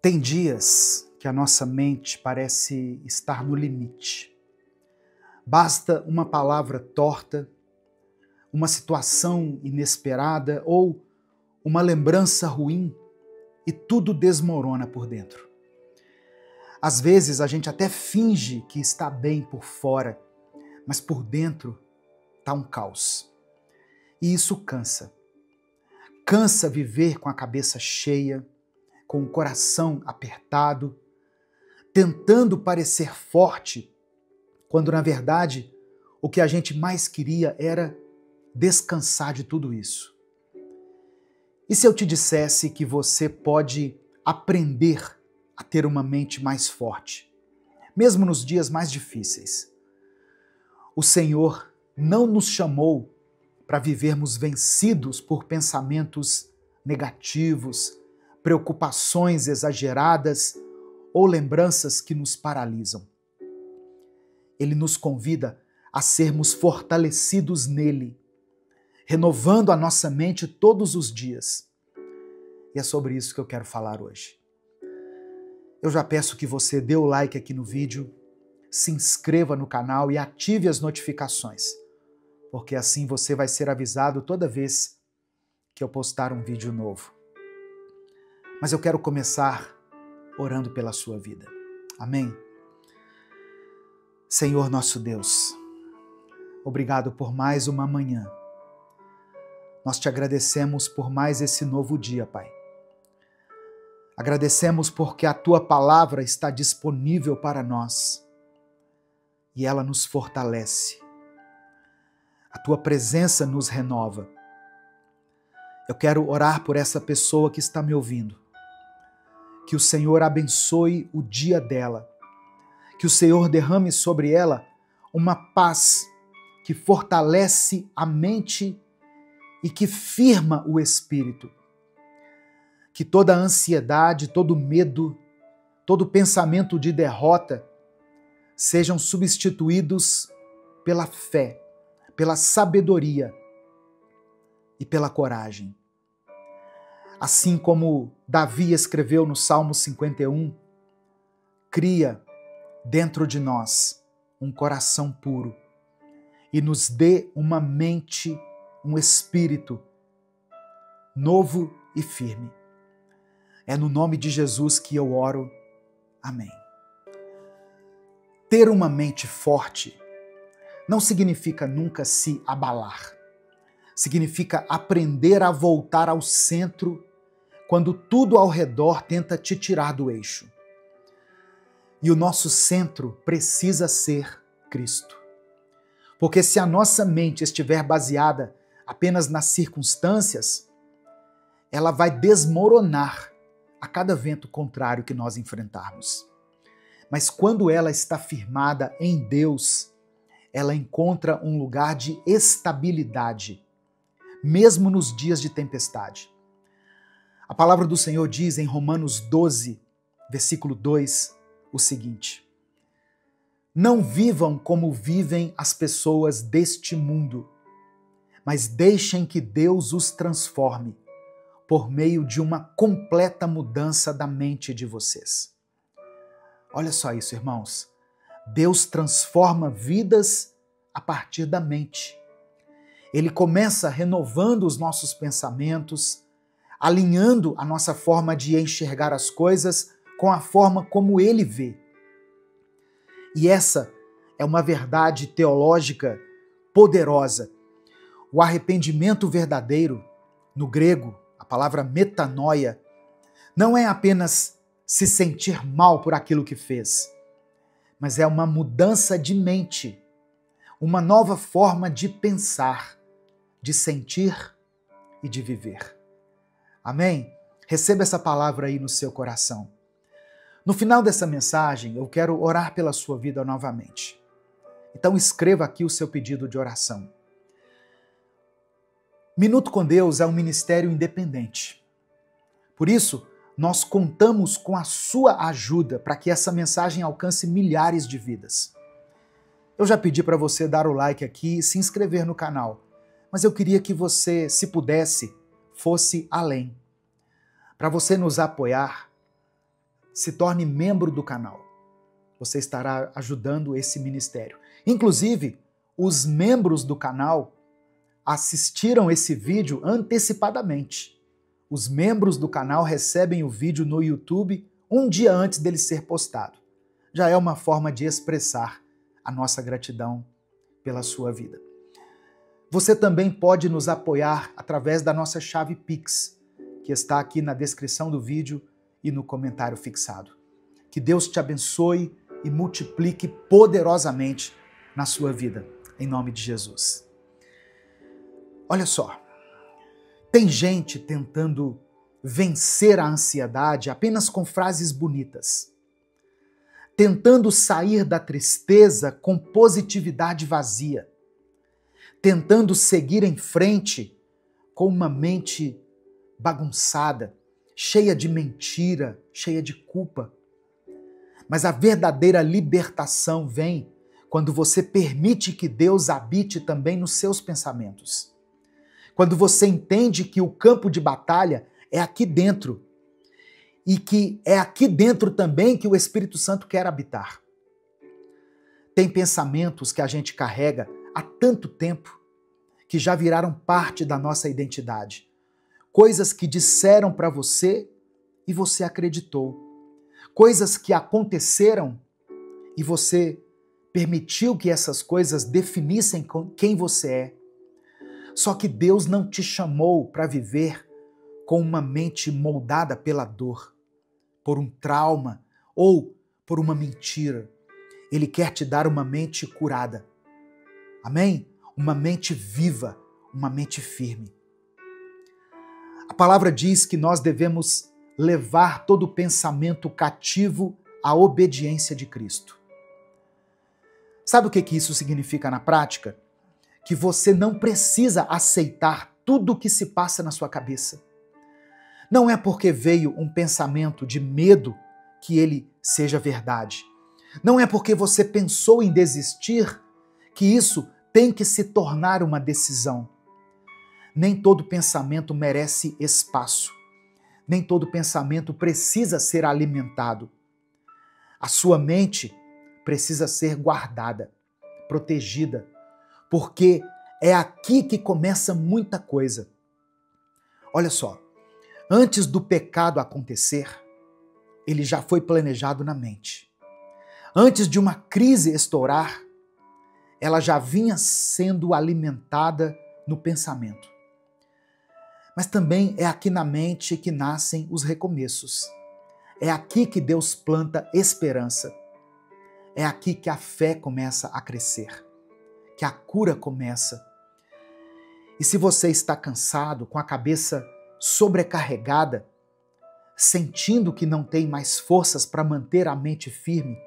Tem dias que a nossa mente parece estar no limite. Basta uma palavra torta, uma situação inesperada ou uma lembrança ruim e tudo desmorona por dentro. Às vezes a gente até finge que está bem por fora, mas por dentro está um caos. E isso cansa. Cansa viver com a cabeça cheia, com o coração apertado, tentando parecer forte, quando na verdade o que a gente mais queria era descansar de tudo isso. E se eu te dissesse que você pode aprender a ter uma mente mais forte, mesmo nos dias mais difíceis? O Senhor não nos chamou para vivermos vencidos por pensamentos negativos, preocupações exageradas ou lembranças que nos paralisam. Ele nos convida a sermos fortalecidos nele, renovando a nossa mente todos os dias. E é sobre isso que eu quero falar hoje. Eu já peço que você dê o like aqui no vídeo, se inscreva no canal e ative as notificações, porque assim você vai ser avisado toda vez que eu postar um vídeo novo. Mas eu quero começar orando pela sua vida. Amém? Senhor nosso Deus, obrigado por mais uma manhã. Nós te agradecemos por mais esse novo dia, Pai. Agradecemos porque a Tua palavra está disponível para nós e ela nos fortalece. A Tua presença nos renova. Eu quero orar por essa pessoa que está me ouvindo. Que o Senhor abençoe o dia dela. Que o Senhor derrame sobre ela uma paz que fortalece a mente e que firma o espírito. Que toda ansiedade, todo medo, todo pensamento de derrota sejam substituídos pela fé, pela sabedoria e pela coragem. Assim como Davi escreveu no Salmo 51, cria dentro de nós um coração puro e nos dê uma mente, um espírito novo e firme. É no nome de Jesus que eu oro. Amém. Ter uma mente forte não significa nunca se abalar. Significa aprender a voltar ao centro quando tudo ao redor tenta te tirar do eixo. E o nosso centro precisa ser Cristo. Porque se a nossa mente estiver baseada apenas nas circunstâncias, ela vai desmoronar a cada vento contrário que nós enfrentarmos. Mas quando ela está firmada em Deus, ela encontra um lugar de estabilidade, mesmo nos dias de tempestade. A palavra do Senhor diz em Romanos 12, versículo 2, o seguinte: não vivam como vivem as pessoas deste mundo, mas deixem que Deus os transforme por meio de uma completa mudança da mente de vocês. Olha só isso, irmãos. Deus transforma vidas a partir da mente. Ele começa renovando os nossos pensamentos, alinhando a nossa forma de enxergar as coisas com a forma como Ele vê. E essa é uma verdade teológica poderosa. O arrependimento verdadeiro, no grego, a palavra metanoia, não é apenas se sentir mal por aquilo que fez, mas é uma mudança de mente, uma nova forma de pensar, de sentir e de viver. Amém? Receba essa palavra aí no seu coração. No final dessa mensagem, eu quero orar pela sua vida novamente. Então escreva aqui o seu pedido de oração. Minuto com Deus é um ministério independente. Por isso, nós contamos com a sua ajuda para que essa mensagem alcance milhares de vidas. Eu já pedi para você dar o like aqui e se inscrever no canal, mas eu queria que você, se pudesse, fosse além. Para você nos apoiar, se torne membro do canal. Você estará ajudando esse ministério. Inclusive, os membros do canal assistiram esse vídeo antecipadamente. Os membros do canal recebem o vídeo no YouTube um dia antes dele ser postado. Já é uma forma de expressar a nossa gratidão pela sua vida. Você também pode nos apoiar através da nossa chave Pix, que está aqui na descrição do vídeo e no comentário fixado. Que Deus te abençoe e multiplique poderosamente na sua vida, em nome de Jesus. Olha só, tem gente tentando vencer a ansiedade apenas com frases bonitas, tentando sair da tristeza com positividade vazia, tentando seguir em frente com uma mente bagunçada, cheia de mentira, cheia de culpa. Mas a verdadeira libertação vem quando você permite que Deus habite também nos seus pensamentos. Quando você entende que o campo de batalha é aqui dentro e que é aqui dentro também que o Espírito Santo quer habitar. Tem pensamentos que a gente carrega há tanto tempo que já viraram parte da nossa identidade. Coisas que disseram para você e você acreditou. Coisas que aconteceram e você permitiu que essas coisas definissem quem você é. Só que Deus não te chamou para viver com uma mente moldada pela dor, por um trauma ou por uma mentira. Ele quer te dar uma mente curada. Amém? Uma mente viva, uma mente firme. A palavra diz que nós devemos levar todo pensamento cativo à obediência de Cristo. Sabe o que isso significa na prática? Que você não precisa aceitar tudo o que se passa na sua cabeça. Não é porque veio um pensamento de medo que ele seja verdade. Não é porque você pensou em desistir que isso tem que se tornar uma decisão. Nem todo pensamento merece espaço. Nem todo pensamento precisa ser alimentado. A sua mente precisa ser guardada, protegida, porque é aqui que começa muita coisa. Olha só, antes do pecado acontecer, ele já foi planejado na mente. Antes de uma crise estourar, ela já vinha sendo alimentada no pensamento. Mas também é aqui na mente que nascem os recomeços. É aqui que Deus planta esperança. É aqui que a fé começa a crescer, que a cura começa. E se você está cansado, com a cabeça sobrecarregada, sentindo que não tem mais forças para manter a mente firme,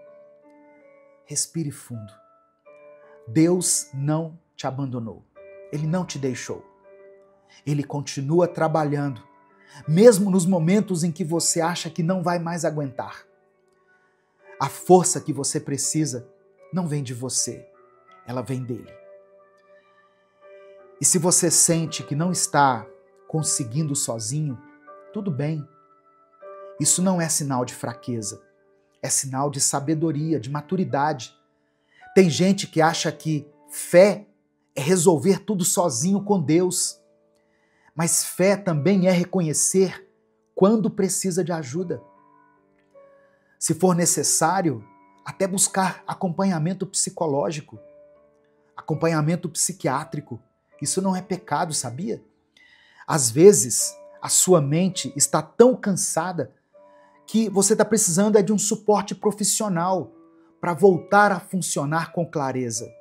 respire fundo. Deus não te abandonou. Ele não te deixou. Ele continua trabalhando, mesmo nos momentos em que você acha que não vai mais aguentar. A força que você precisa não vem de você, ela vem dele. E se você sente que não está conseguindo sozinho, tudo bem. Isso não é sinal de fraqueza, é sinal de sabedoria, de maturidade. Tem gente que acha que fé é resolver tudo sozinho com Deus. Mas fé também é reconhecer quando precisa de ajuda. Se for necessário, até buscar acompanhamento psicológico, acompanhamento psiquiátrico. Isso não é pecado, sabia? Às vezes, a sua mente está tão cansada que você está precisando de um suporte profissional para voltar a funcionar com clareza.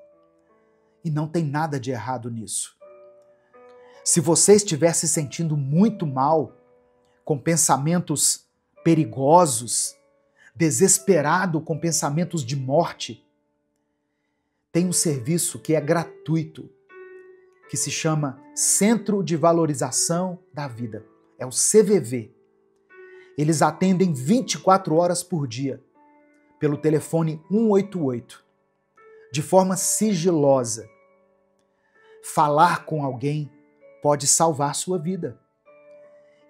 E não tem nada de errado nisso. Se você estiver se sentindo muito mal, com pensamentos perigosos, desesperado com pensamentos de morte, tem um serviço que é gratuito, que se chama Centro de Valorização da Vida. É o CVV. Eles atendem 24 horas por dia, pelo telefone 188, de forma sigilosa. Falar com alguém pode salvar sua vida.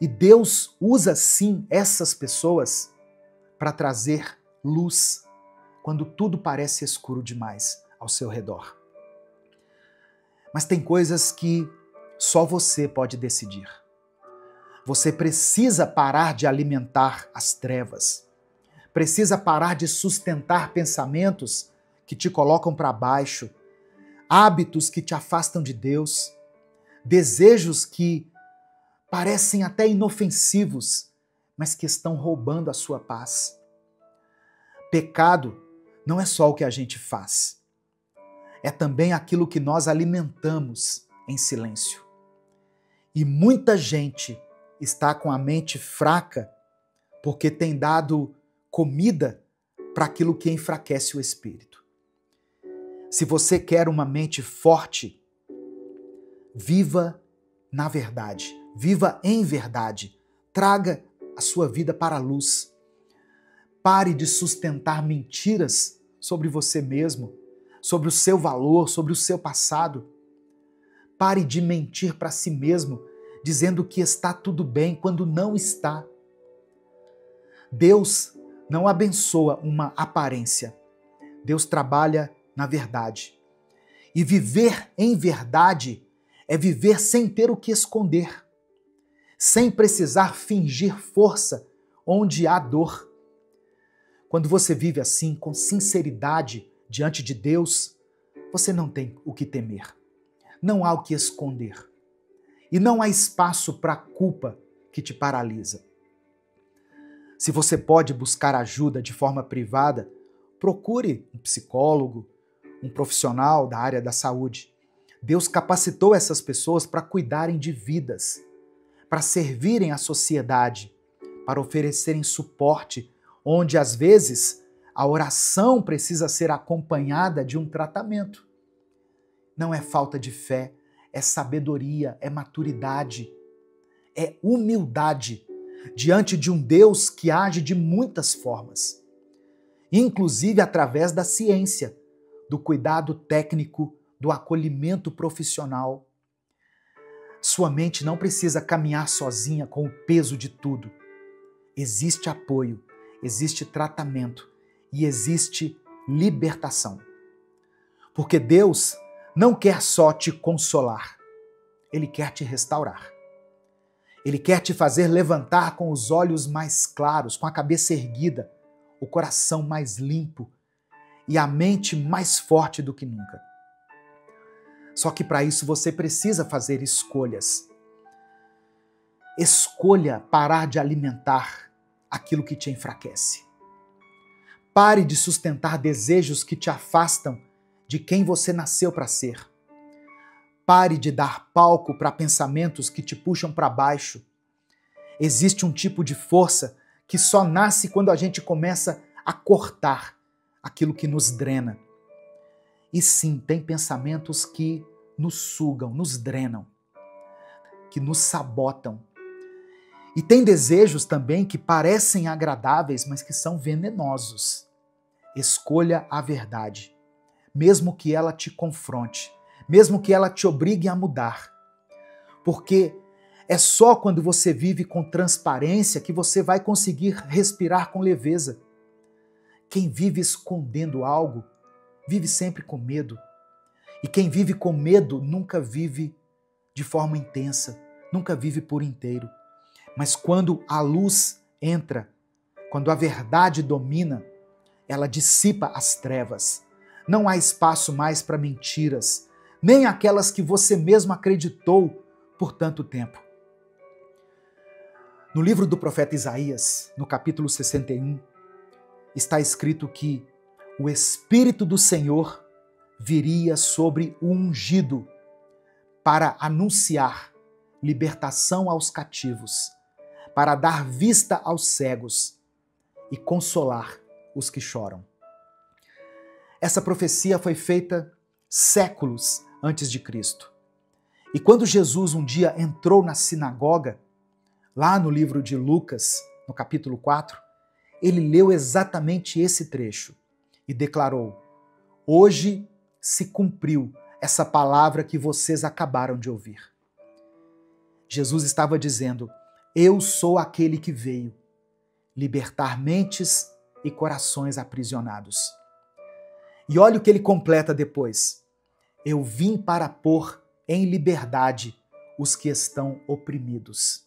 E Deus usa sim essas pessoas para trazer luz quando tudo parece escuro demais ao seu redor. Mas tem coisas que só você pode decidir. Você precisa parar de alimentar as trevas. Precisa parar de sustentar pensamentos que te colocam para baixo, hábitos que te afastam de Deus, desejos que parecem até inofensivos, mas que estão roubando a sua paz. Pecado não é só o que a gente faz, é também aquilo que nós alimentamos em silêncio. E muita gente está com a mente fraca porque tem dado comida para aquilo que enfraquece o espírito. Se você quer uma mente forte, viva na verdade, viva em verdade, traga a sua vida para a luz. Pare de sustentar mentiras sobre você mesmo, sobre o seu valor, sobre o seu passado. Pare de mentir para si mesmo, dizendo que está tudo bem quando não está. Deus não abençoa uma aparência. Deus trabalha na verdade. E viver em verdade é viver sem ter o que esconder, sem precisar fingir força onde há dor. Quando você vive assim, com sinceridade diante de Deus, você não tem o que temer. Não há o que esconder. E não há espaço para a culpa que te paralisa. Se você pode buscar ajuda de forma privada, procure um psicólogo, um profissional da área da saúde. Deus capacitou essas pessoas para cuidarem de vidas, para servirem à sociedade, para oferecerem suporte, onde às vezes a oração precisa ser acompanhada de um tratamento. Não é falta de fé, é sabedoria, é maturidade, é humildade diante de um Deus que age de muitas formas, inclusive através da ciência, do cuidado técnico, do acolhimento profissional. Sua mente não precisa caminhar sozinha com o peso de tudo. Existe apoio, existe tratamento e existe libertação. Porque Deus não quer só te consolar, Ele quer te restaurar. Ele quer te fazer levantar com os olhos mais claros, com a cabeça erguida, o coração mais limpo e a mente mais forte do que nunca. Só que para isso você precisa fazer escolhas. Escolha parar de alimentar aquilo que te enfraquece. Pare de sustentar desejos que te afastam de quem você nasceu para ser. Pare de dar palco para pensamentos que te puxam para baixo. Existe um tipo de força que só nasce quando a gente começa a cortar aquilo que nos drena. E sim, tem pensamentos que nos sugam, nos drenam, que nos sabotam. E tem desejos também que parecem agradáveis, mas que são venenosos. Escolha a verdade, mesmo que ela te confronte, mesmo que ela te obrigue a mudar. Porque é só quando você vive com transparência que você vai conseguir respirar com leveza. Quem vive escondendo algo, vive sempre com medo. E quem vive com medo nunca vive de forma intensa, nunca vive por inteiro. Mas quando a luz entra, quando a verdade domina, ela dissipa as trevas. Não há espaço mais para mentiras, nem aquelas que você mesmo acreditou por tanto tempo. No livro do profeta Isaías, no capítulo 61, está escrito que o Espírito do Senhor viria sobre o ungido para anunciar libertação aos cativos, para dar vista aos cegos e consolar os que choram. Essa profecia foi feita séculos antes de Cristo. E quando Jesus um dia entrou na sinagoga, lá no livro de Lucas, no capítulo 4, ele leu exatamente esse trecho e declarou: hoje se cumpriu essa palavra que vocês acabaram de ouvir. Jesus estava dizendo: eu sou aquele que veio. libertar mentes e corações aprisionados. E olha o que ele completa depois. Eu vim para pôr em liberdade os que estão oprimidos.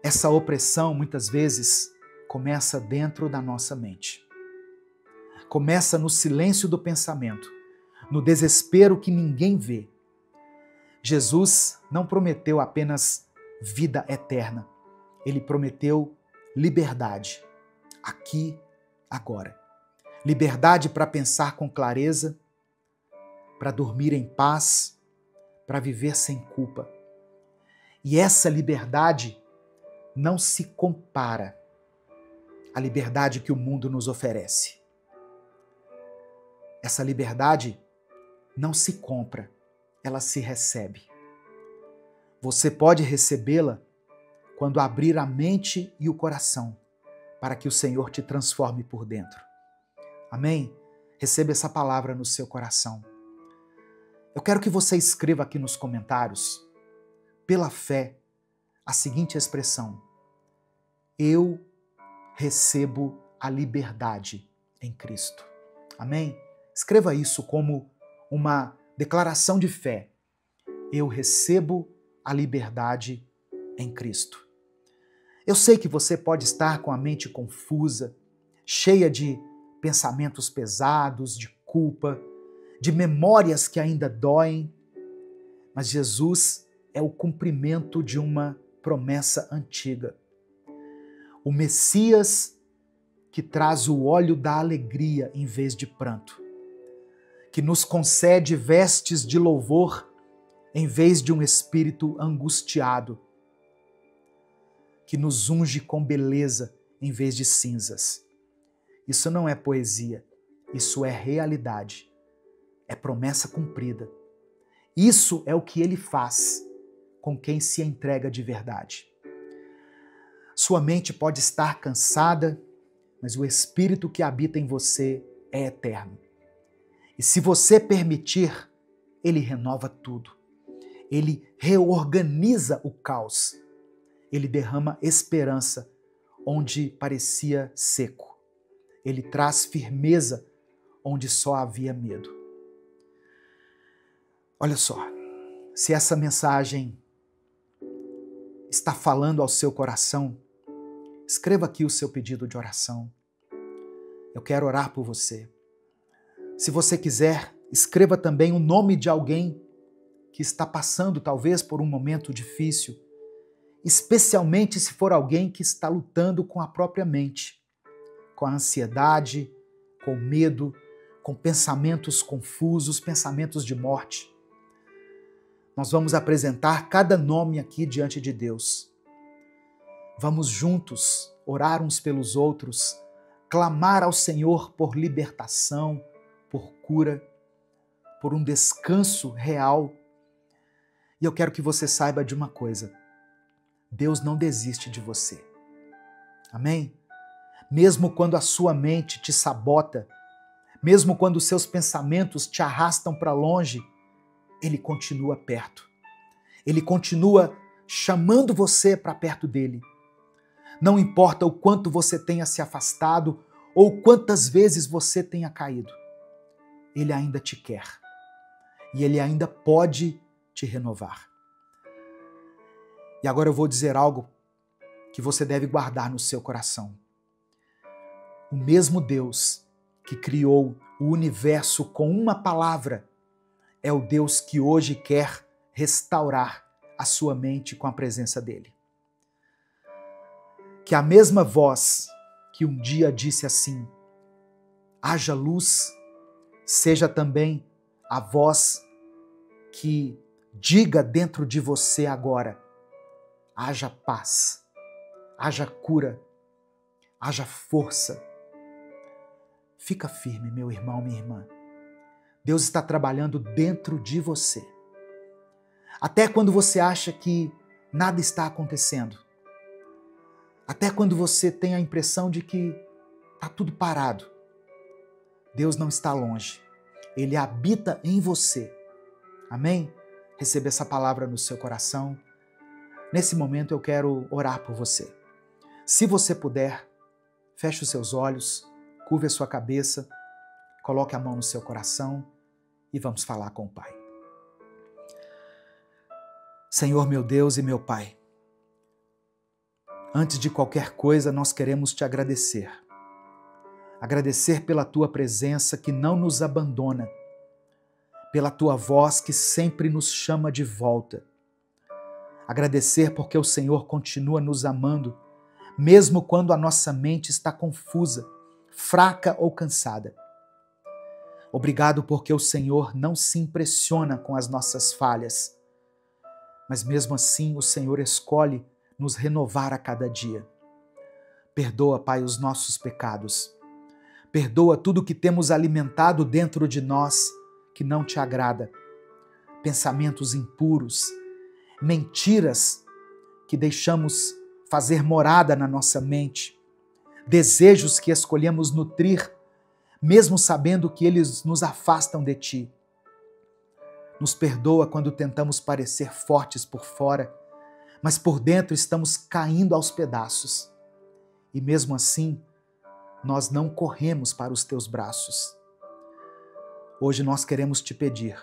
Essa opressão, muitas vezes, começa dentro da nossa mente. Começa no silêncio do pensamento, no desespero que ninguém vê. Jesus não prometeu apenas vida eterna. Ele prometeu liberdade, aqui, agora. Liberdade para pensar com clareza, para dormir em paz, para viver sem culpa. E essa liberdade não se compara à liberdade que o mundo nos oferece. Essa liberdade não se compra, ela se recebe. Você pode recebê-la quando abrir a mente e o coração para que o Senhor te transforme por dentro. Amém? Receba essa palavra no seu coração. Eu quero que você escreva aqui nos comentários, pela fé, a seguinte expressão: eu recebo a liberdade em Cristo. Amém? Escreva isso como uma declaração de fé. Eu recebo a liberdade em Cristo. Eu sei que você pode estar com a mente confusa, cheia de pensamentos pesados, de culpa, de memórias que ainda doem, mas Jesus é o cumprimento de uma promessa antiga. O Messias que traz o óleo da alegria em vez de pranto, que nos concede vestes de louvor em vez de um espírito angustiado, que nos unge com beleza em vez de cinzas. Isso não é poesia, isso é realidade, é promessa cumprida. Isso é o que ele faz com quem se entrega de verdade. Sua mente pode estar cansada, mas o Espírito que habita em você é eterno. E se você permitir, ele renova tudo. Ele reorganiza o caos. Ele derrama esperança onde parecia seco. Ele traz firmeza onde só havia medo. Olha só, se essa mensagem está falando ao seu coração, escreva aqui o seu pedido de oração. Eu quero orar por você. Se você quiser, escreva também o nome de alguém que está passando talvez por um momento difícil, especialmente se for alguém que está lutando com a própria mente, com a ansiedade, com o medo, com pensamentos confusos, pensamentos de morte. Nós vamos apresentar cada nome aqui diante de Deus. Vamos juntos orar uns pelos outros, clamar ao Senhor por libertação, por cura, por um descanso real. E eu quero que você saiba de uma coisa: Deus não desiste de você. Amém? Mesmo quando a sua mente te sabota, mesmo quando os seus pensamentos te arrastam para longe, Ele continua perto. Ele continua chamando você para perto dele. Não importa o quanto você tenha se afastado ou quantas vezes você tenha caído, Ele ainda te quer. E Ele ainda pode te renovar. E agora eu vou dizer algo que você deve guardar no seu coração. O mesmo Deus que criou o universo com uma palavra é o Deus que hoje quer restaurar a sua mente com a presença dele. Que a mesma voz que um dia disse assim: haja luz, seja também a voz que diga dentro de você agora: haja paz, haja cura, haja força. Fica firme, meu irmão, minha irmã. Deus está trabalhando dentro de você. Até quando você acha que nada está acontecendo. Até quando você tem a impressão de que está tudo parado. Deus não está longe. Ele habita em você. Amém? Receba essa palavra no seu coração. Nesse momento eu quero orar por você. Se você puder, feche os seus olhos, curve a sua cabeça, coloque a mão no seu coração e vamos falar com o Pai. Senhor, meu Deus e meu Pai, antes de qualquer coisa, nós queremos te agradecer. Agradecer pela tua presença que não nos abandona, pela tua voz que sempre nos chama de volta. Agradecer porque o Senhor continua nos amando, mesmo quando a nossa mente está confusa, fraca ou cansada. Obrigado porque o Senhor não se impressiona com as nossas falhas, mas mesmo assim o Senhor escolhe nos renovar a cada dia. Perdoa, Pai, os nossos pecados. Perdoa tudo que temos alimentado dentro de nós que não te agrada. Pensamentos impuros, mentiras que deixamos fazer morada na nossa mente, desejos que escolhemos nutrir, mesmo sabendo que eles nos afastam de ti. Nos perdoa quando tentamos parecer fortes por fora, mas por dentro estamos caindo aos pedaços. E mesmo assim, nós não corremos para os teus braços. Hoje nós queremos te pedir,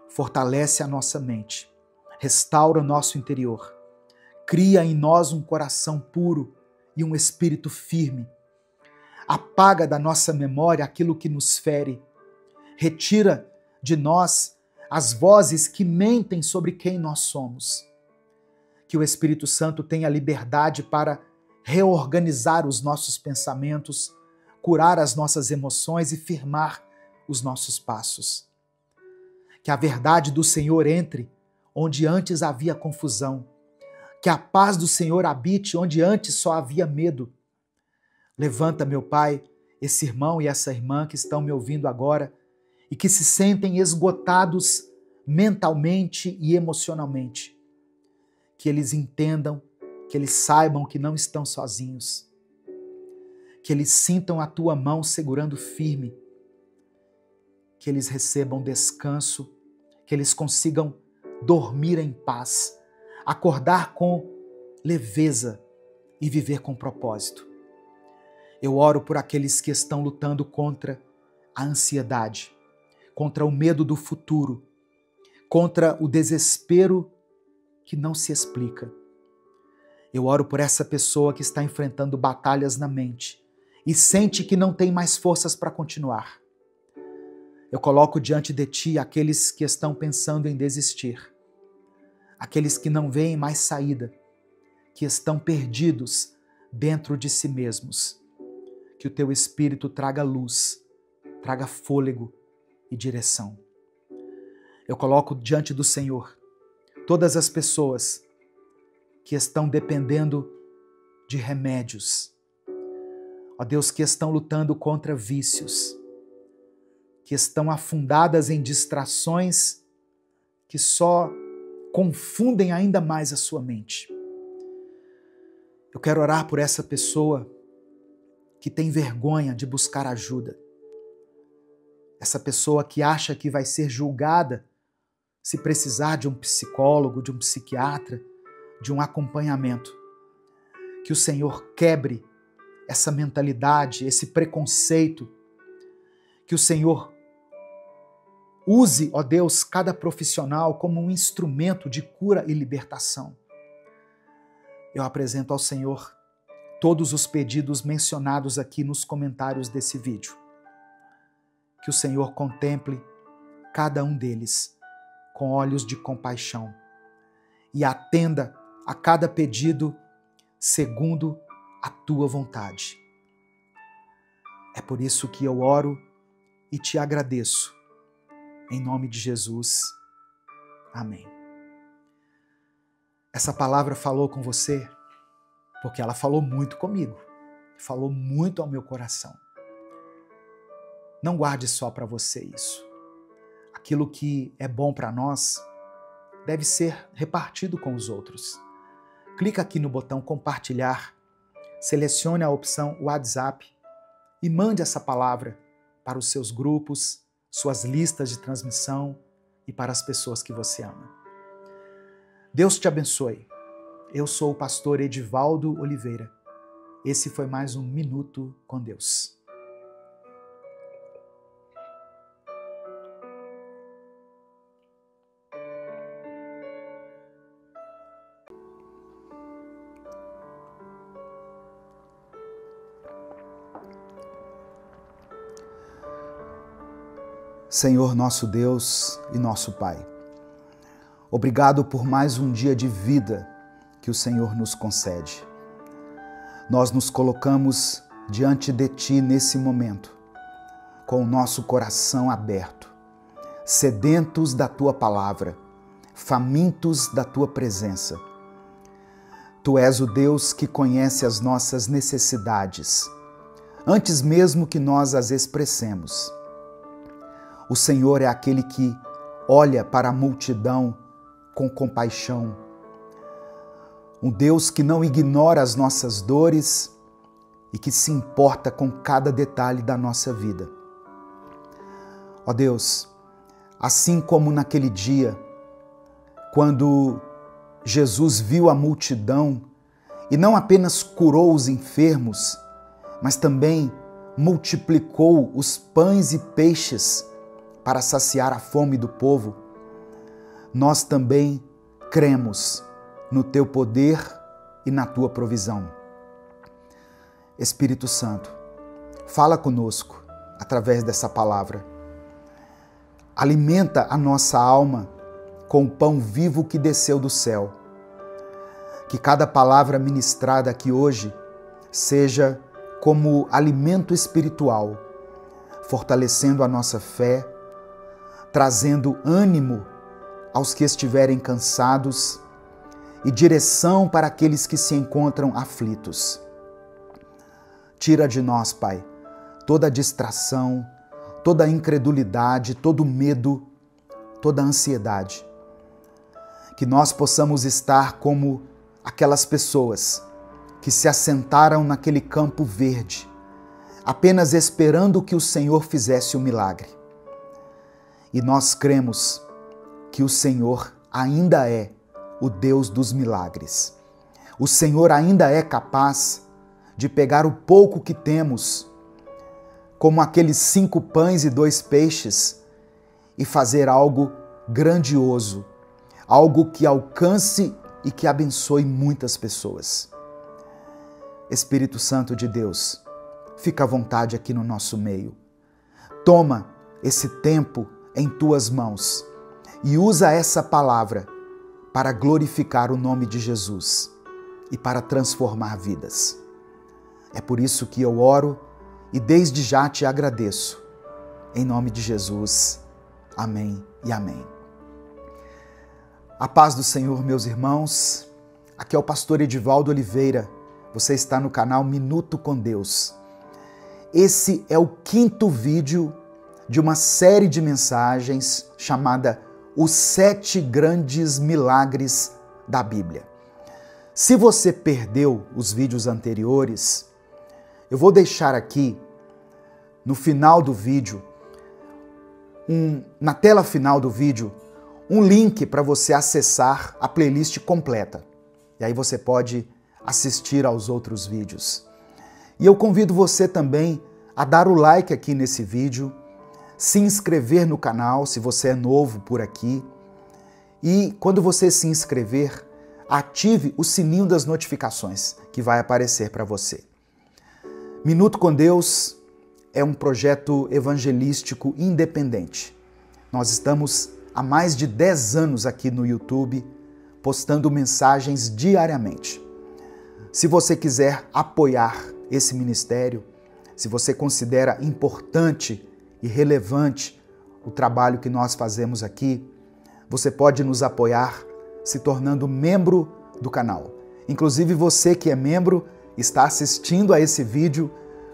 fortalece a nossa mente, restaura o nosso interior, cria em nós um coração puro e um espírito firme. Apaga da nossa memória aquilo que nos fere, retira de nós as vozes que mentem sobre quem nós somos. Que o Espírito Santo tenha liberdade para reorganizar os nossos pensamentos, curar as nossas emoções e firmar os nossos passos. Que a verdade do Senhor entre onde antes havia confusão. Que a paz do Senhor habite onde antes só havia medo. Levanta, meu Pai, esse irmão e essa irmã que estão me ouvindo agora e que se sentem esgotados mentalmente e emocionalmente. Que eles entendam, que eles saibam que não estão sozinhos. Que eles sintam a tua mão segurando firme. Que eles recebam descanso, que eles consigam dormir em paz, acordar com leveza e viver com propósito. Eu oro por aqueles que estão lutando contra a ansiedade, contra o medo do futuro, contra o desespero que não se explica. Eu oro por essa pessoa que está enfrentando batalhas na mente e sente que não tem mais forças para continuar. Eu coloco diante de ti aqueles que estão pensando em desistir, aqueles que não veem mais saída, que estão perdidos dentro de si mesmos. Que o teu Espírito traga luz, traga fôlego e direção. Eu coloco diante do Senhor todas as pessoas que estão dependendo de remédios. Ó Deus, que estão lutando contra vícios, que estão afundadas em distrações que só confundem ainda mais a sua mente. Eu quero orar por essa pessoa que tem vergonha de buscar ajuda. Essa pessoa que acha que vai ser julgada se precisar de um psicólogo, de um psiquiatra, de um acompanhamento. Que o Senhor quebre essa mentalidade, esse preconceito. Que o Senhor use, ó Deus, cada profissional como um instrumento de cura e libertação. Eu apresento ao Senhor todos os pedidos mencionados aqui nos comentários desse vídeo. Que o Senhor contemple cada um deles com olhos de compaixão e atenda a cada pedido segundo a tua vontade. É por isso que eu oro e te agradeço. Em nome de Jesus. Amém. Essa palavra falou com você porque ela falou muito comigo, falou muito ao meu coração. Não guarde só para você isso. Aquilo que é bom para nós deve ser repartido com os outros. Clica aqui no botão compartilhar, selecione a opção WhatsApp e mande essa palavra para os seus grupos, suas listas de transmissão e para as pessoas que você ama. Deus te abençoe. Eu sou o pastor Edivaldo Oliveira Esse foi mais um Minuto com Deus. Senhor nosso Deus e nosso Pai, obrigado por mais um dia de vida que o Senhor nos concede. Nós nos colocamos diante de Ti nesse momento, com o nosso coração aberto, sedentos da Tua palavra, famintos da Tua presença. Tu és o Deus que conhece as nossas necessidades, antes mesmo que nós as expressemos. O Senhor é aquele que olha para a multidão com compaixão. Um Deus que não ignora as nossas dores e que se importa com cada detalhe da nossa vida. Ó Deus, assim como naquele dia, quando Jesus viu a multidão e não apenas curou os enfermos, mas também multiplicou os pães e peixes para saciar a fome do povo, nós também cremos no Teu poder e na Tua provisão. Espírito Santo, fala conosco através dessa palavra. Alimenta a nossa alma com o pão vivo que desceu do céu. Que cada palavra ministrada aqui hoje seja como alimento espiritual, fortalecendo a nossa fé, trazendo ânimo aos que estiverem cansados e direção para aqueles que se encontram aflitos. Tira de nós, Pai, toda distração, toda incredulidade, todo medo, toda ansiedade. Que nós possamos estar como aquelas pessoas que se assentaram naquele campo verde, apenas esperando que o Senhor fizesse o milagre. E nós cremos que o Senhor ainda é o Deus dos milagres. O Senhor ainda é capaz de pegar o pouco que temos, como aqueles 5 pães e 2 peixes, e fazer algo grandioso, algo que alcance e que abençoe muitas pessoas. Espírito Santo de Deus, fica à vontade aqui no nosso meio. Toma esse tempo em Tuas mãos e usa essa palavra para glorificar o nome de Jesus e para transformar vidas. É por isso que eu oro e desde já te agradeço. Em nome de Jesus. Amém e amém. A paz do Senhor, meus irmãos. Aqui é o pastor Edivaldo Oliveira. Você está no canal Minuto com Deus. Esse é o 5º vídeo de uma série de mensagens chamada Os 7 Grandes Milagres da Bíblia. Se você perdeu os vídeos anteriores, eu vou deixar aqui no final do vídeo, na tela final do vídeo, um link para você acessar a playlist completa. E aí você pode assistir aos outros vídeos. E eu convido você também a dar o like aqui nesse vídeo, se inscrever no canal, se você é novo por aqui. E quando você se inscrever, ative o sininho das notificações que vai aparecer para você. Minuto com Deus é um projeto evangelístico independente. Nós estamos há mais de 10 anos aqui no YouTube, postando mensagens diariamente. Se você quiser apoiar esse ministério, se você considera importante e relevante o trabalho que nós fazemos aqui, você pode nos apoiar se tornando membro do canal. Inclusive você que é membro está assistindo a esse vídeo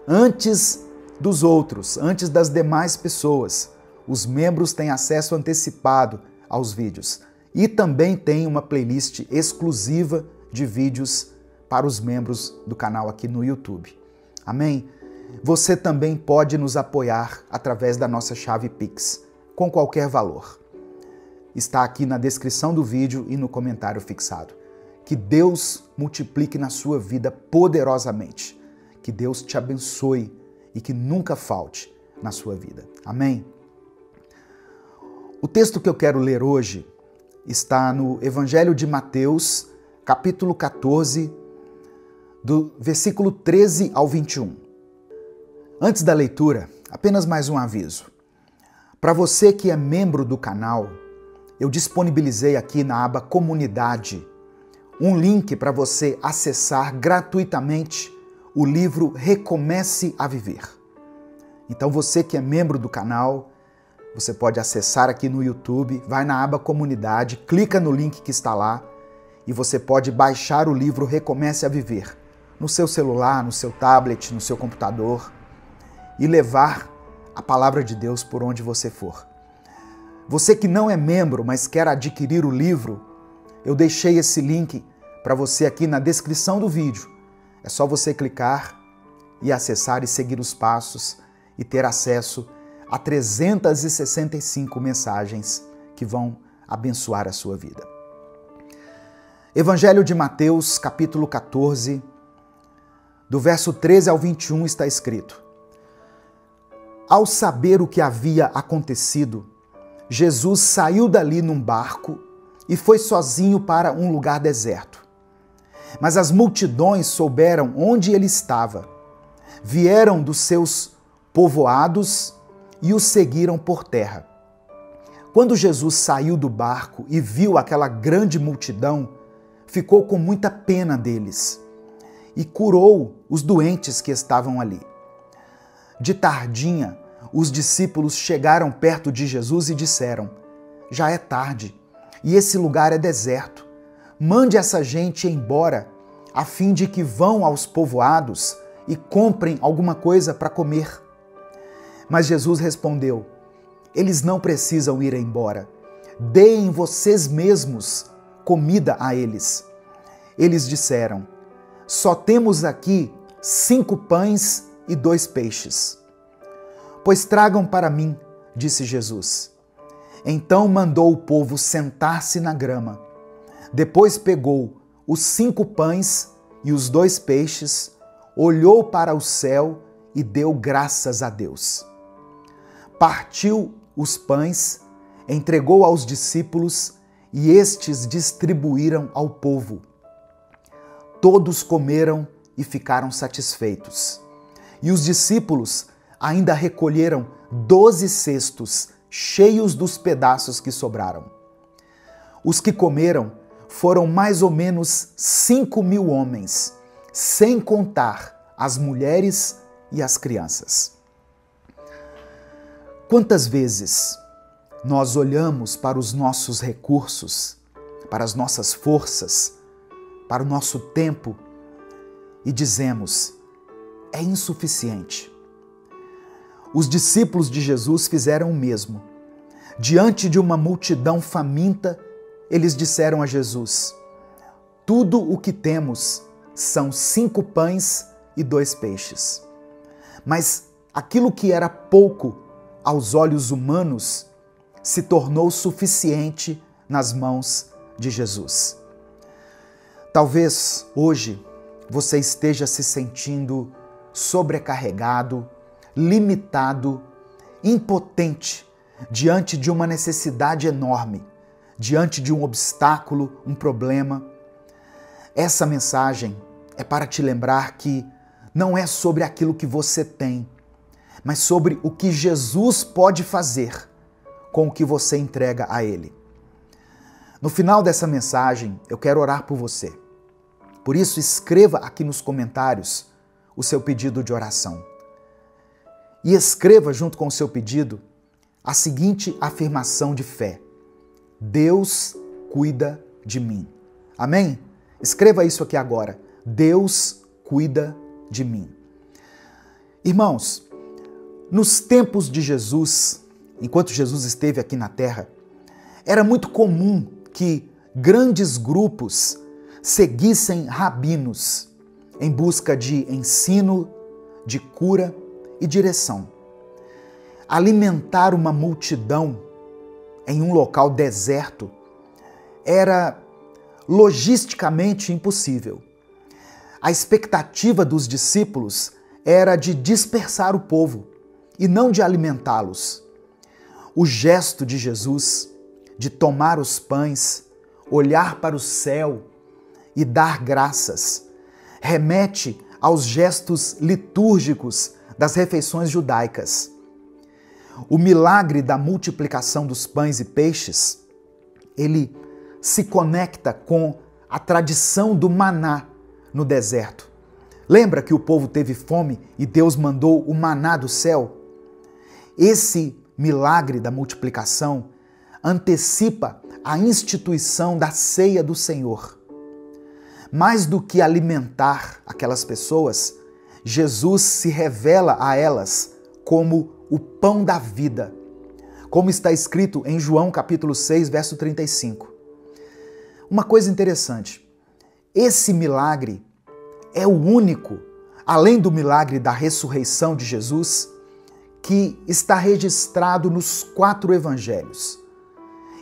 antes dos outros, antes das demais pessoas. Os membros têm acesso antecipado aos vídeos e também tem uma playlist exclusiva de vídeos para os membros do canal aqui no YouTube. Amém? Você também pode nos apoiar através da nossa chave Pix, com qualquer valor. Está aqui na descrição do vídeo e no comentário fixado. Que Deus multiplique na sua vida poderosamente. Que Deus te abençoe e que nunca falte na sua vida. Amém? O texto que eu quero ler hoje está no Evangelho de Mateus, capítulo 14, do versículo 13 ao 21. Antes da leitura, apenas mais um aviso. Para você que é membro do canal, eu disponibilizei aqui na aba Comunidade um link para você acessar gratuitamente o livro Recomece a Viver. Então você que é membro do canal, você pode acessar aqui no YouTube, vai na aba Comunidade, clica no link que está lá e você pode baixar o livro Recomece a Viver no seu celular, no seu tablet, no seu computador e levar a palavra de Deus por onde você for. Você que não é membro, mas quer adquirir o livro, eu deixei esse link para você aqui na descrição do vídeo. É só você clicar e acessar e seguir os passos e ter acesso a 365 mensagens que vão abençoar a sua vida. Evangelho de Mateus, capítulo 14, do verso 13 ao 21 está escrito: Ao saber o que havia acontecido, Jesus saiu dali num barco e foi sozinho para um lugar deserto. Mas as multidões souberam onde ele estava, vieram dos seus povoados e o seguiram por terra. Quando Jesus saiu do barco e viu aquela grande multidão, ficou com muita pena deles e curou os doentes que estavam ali. De tardinha, os discípulos chegaram perto de Jesus e disseram: Já é tarde e esse lugar é deserto. Mande essa gente embora, a fim de que vão aos povoados e comprem alguma coisa para comer. Mas Jesus respondeu: Eles não precisam ir embora. Deem vocês mesmos comida a eles. Eles disseram: Só temos aqui 5 pães e 2 peixes. Pois tragam para mim, disse Jesus. Então mandou o povo sentar-se na grama. Depois pegou os 5 pães e os 2 peixes, olhou para o céu e deu graças a Deus. Partiu os pães, entregou aos discípulos e estes distribuíram ao povo. Todos comeram e ficaram satisfeitos. E os discípulos ainda recolheram 12 cestos cheios dos pedaços que sobraram. Os que comeram foram mais ou menos 5.000 homens, sem contar as mulheres e as crianças. Quantas vezes nós olhamos para os nossos recursos, para as nossas forças, para o nosso tempo e dizemos: é insuficiente. Os discípulos de Jesus fizeram o mesmo. Diante de uma multidão faminta, eles disseram a Jesus: Tudo o que temos são 5 pães e 2 peixes. Mas aquilo que era pouco aos olhos humanos se tornou suficiente nas mãos de Jesus. Talvez hoje você esteja se sentindo sobrecarregado, limitado, impotente diante de uma necessidade enorme, diante de um obstáculo, um problema. Essa mensagem é para te lembrar que não é sobre aquilo que você tem, mas sobre o que Jesus pode fazer com o que você entrega a Ele. No final dessa mensagem, eu quero orar por você. Por isso, escreva aqui nos comentários o seu pedido de oração. E escreva junto com o seu pedido a seguinte afirmação de fé: Deus cuida de mim. Amém? Escreva isso aqui agora. Deus cuida de mim. Irmãos, nos tempos de Jesus, enquanto Jesus esteve aqui na terra, era muito comum que grandes grupos seguissem rabinos em busca de ensino, de cura e direção. Alimentar uma multidão em um local deserto era logisticamente impossível. A expectativa dos discípulos era de dispersar o povo e não de alimentá-los. O gesto de Jesus de tomar os pães, olhar para o céu e dar graças remete aos gestos litúrgicos das refeições judaicas. O milagre da multiplicação dos pães e peixes, ele se conecta com a tradição do maná no deserto. Lembra que o povo teve fome e Deus mandou o maná do céu? Esse milagre da multiplicação antecipa a instituição da ceia do Senhor. Mais do que alimentar aquelas pessoas, Jesus se revela a elas como o pão da vida, como está escrito em João capítulo 6, verso 35. Uma coisa interessante, esse milagre é o único, além do milagre da ressurreição de Jesus, que está registrado nos 4 evangelhos.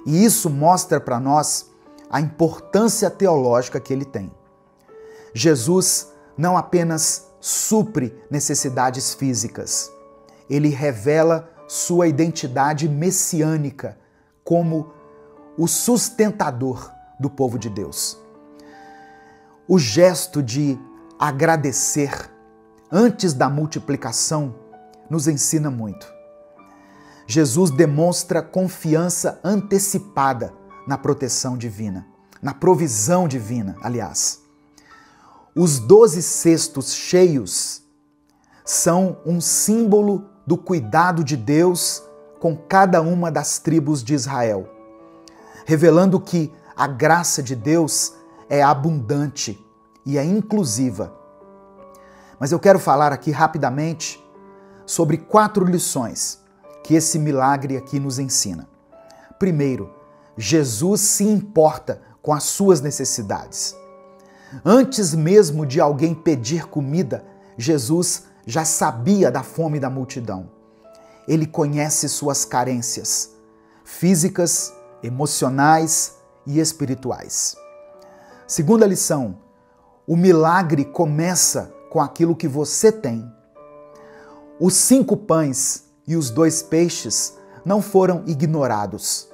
E isso mostra para nós a importância teológica que ele tem. Jesus não apenas supre necessidades físicas, ele revela sua identidade messiânica como o sustentador do povo de Deus. O gesto de agradecer antes da multiplicação nos ensina muito. Jesus demonstra confiança antecipada na proteção divina, na provisão divina, aliás. Os 12 cestos cheios são um símbolo do cuidado de Deus com cada uma das tribos de Israel, revelando que a graça de Deus é abundante e é inclusiva. Mas eu quero falar aqui rapidamente sobre 4 lições que esse milagre aqui nos ensina. Primeiro, Jesus se importa com as suas necessidades. Antes mesmo de alguém pedir comida, Jesus já sabia da fome da multidão. Ele conhece suas carências físicas, emocionais e espirituais. Segunda lição, o milagre começa com aquilo que você tem. Os 5 pães e os 2 peixes não foram ignorados.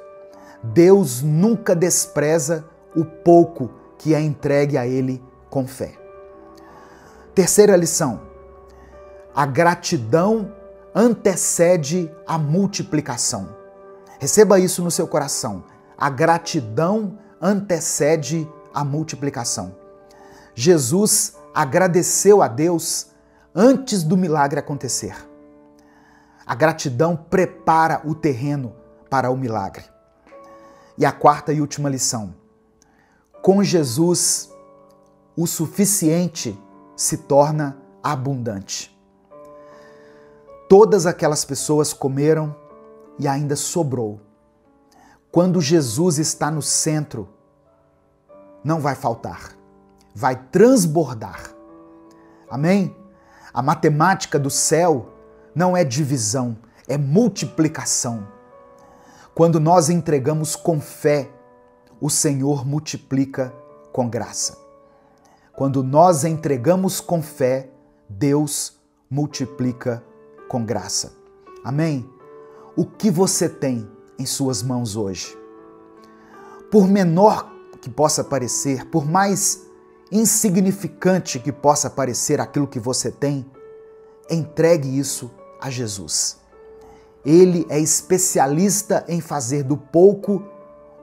Deus nunca despreza o pouco que é entregue a Ele com fé. Terceira lição, a gratidão antecede a multiplicação. Receba isso no seu coração. A gratidão antecede a multiplicação. Jesus agradeceu a Deus antes do milagre acontecer. A gratidão prepara o terreno para o milagre. E a 4ª e última lição. Com Jesus, o suficiente se torna abundante. Todas aquelas pessoas comeram e ainda sobrou. Quando Jesus está no centro, não vai faltar, vai transbordar. Amém? A matemática do céu não é divisão, é multiplicação. Quando nós entregamos com fé, o Senhor multiplica com graça. Quando nós entregamos com fé, Deus multiplica com graça. Amém? O que você tem em suas mãos hoje? Por menor que possa parecer, por mais insignificante que possa parecer aquilo que você tem, entregue isso a Jesus. Ele é especialista em fazer do pouco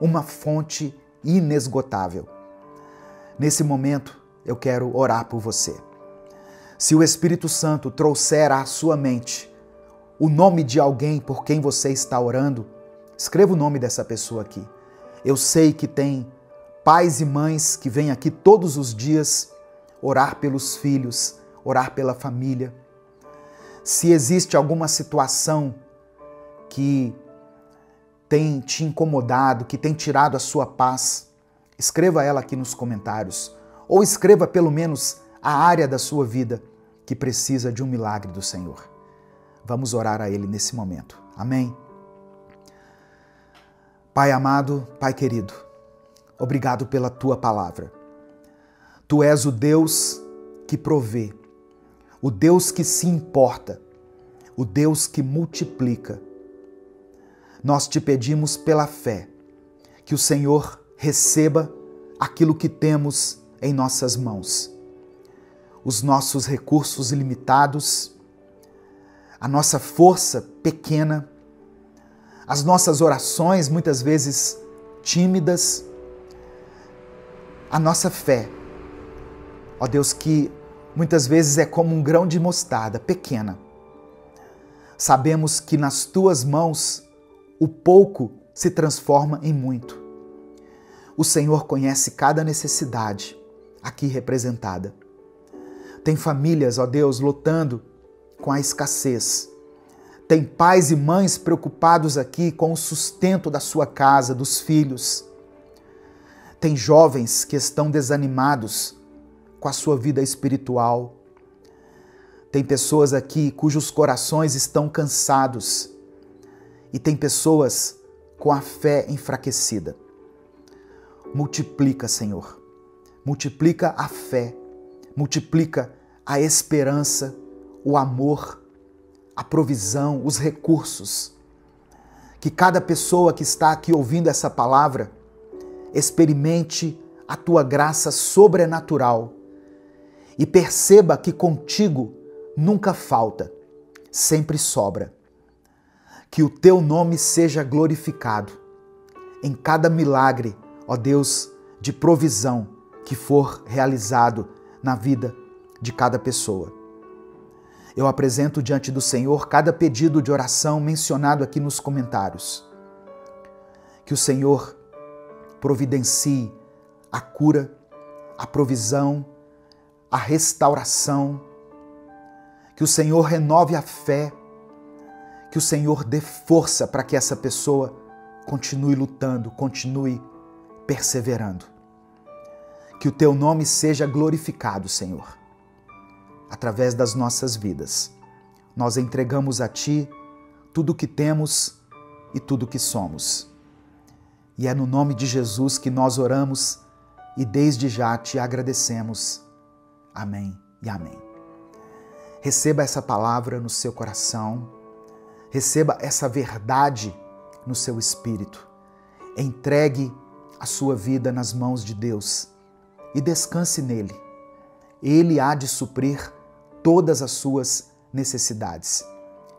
uma fonte inesgotável. Nesse momento, eu quero orar por você. Se o Espírito Santo trouxer à sua mente o nome de alguém por quem você está orando, escreva o nome dessa pessoa aqui. Eu sei que tem pais e mães que vêm aqui todos os dias orar pelos filhos, orar pela família. Se existe alguma situação que tem te incomodado, que tem tirado a sua paz, escreva ela aqui nos comentários. Ou escreva pelo menos a área da sua vida que precisa de um milagre do Senhor. Vamos orar a Ele nesse momento. Amém? Pai amado, Pai querido, obrigado pela Tua palavra. Tu és o Deus que provê, o Deus que se importa, o Deus que multiplica. Nós te pedimos pela fé que o Senhor receba aquilo que temos em nossas mãos. Os nossos recursos ilimitados, a nossa força pequena, as nossas orações muitas vezes tímidas, a nossa fé, ó Deus, que muitas vezes é como um grão de mostarda, pequena. Sabemos que nas tuas mãos o pouco se transforma em muito. O Senhor conhece cada necessidade aqui representada. Tem famílias, ó Deus, lutando com a escassez. Tem pais e mães preocupados aqui com o sustento da sua casa, dos filhos. Tem jovens que estão desanimados com a sua vida espiritual. Tem pessoas aqui cujos corações estão cansados. E tem pessoas com a fé enfraquecida. Multiplica, Senhor. Multiplica a fé. Multiplica a esperança, o amor, a provisão, os recursos. Que cada pessoa que está aqui ouvindo essa palavra experimente a tua graça sobrenatural e perceba que contigo nunca falta, sempre sobra. Que o teu nome seja glorificado em cada milagre, ó Deus, de provisão que for realizado na vida de cada pessoa. Eu apresento diante do Senhor cada pedido de oração mencionado aqui nos comentários. Que o Senhor providencie a cura, a provisão, a restauração. Que o Senhor renove a fé. Que o Senhor dê força para que essa pessoa continue lutando, continue perseverando. Que o teu nome seja glorificado, Senhor, através das nossas vidas. Nós entregamos a ti tudo o que temos e tudo o que somos. E é no nome de Jesus que nós oramos e desde já te agradecemos. Amém e amém. Receba essa palavra no seu coração. Receba essa verdade no seu espírito. Entregue a sua vida nas mãos de Deus e descanse nele. Ele há de suprir todas as suas necessidades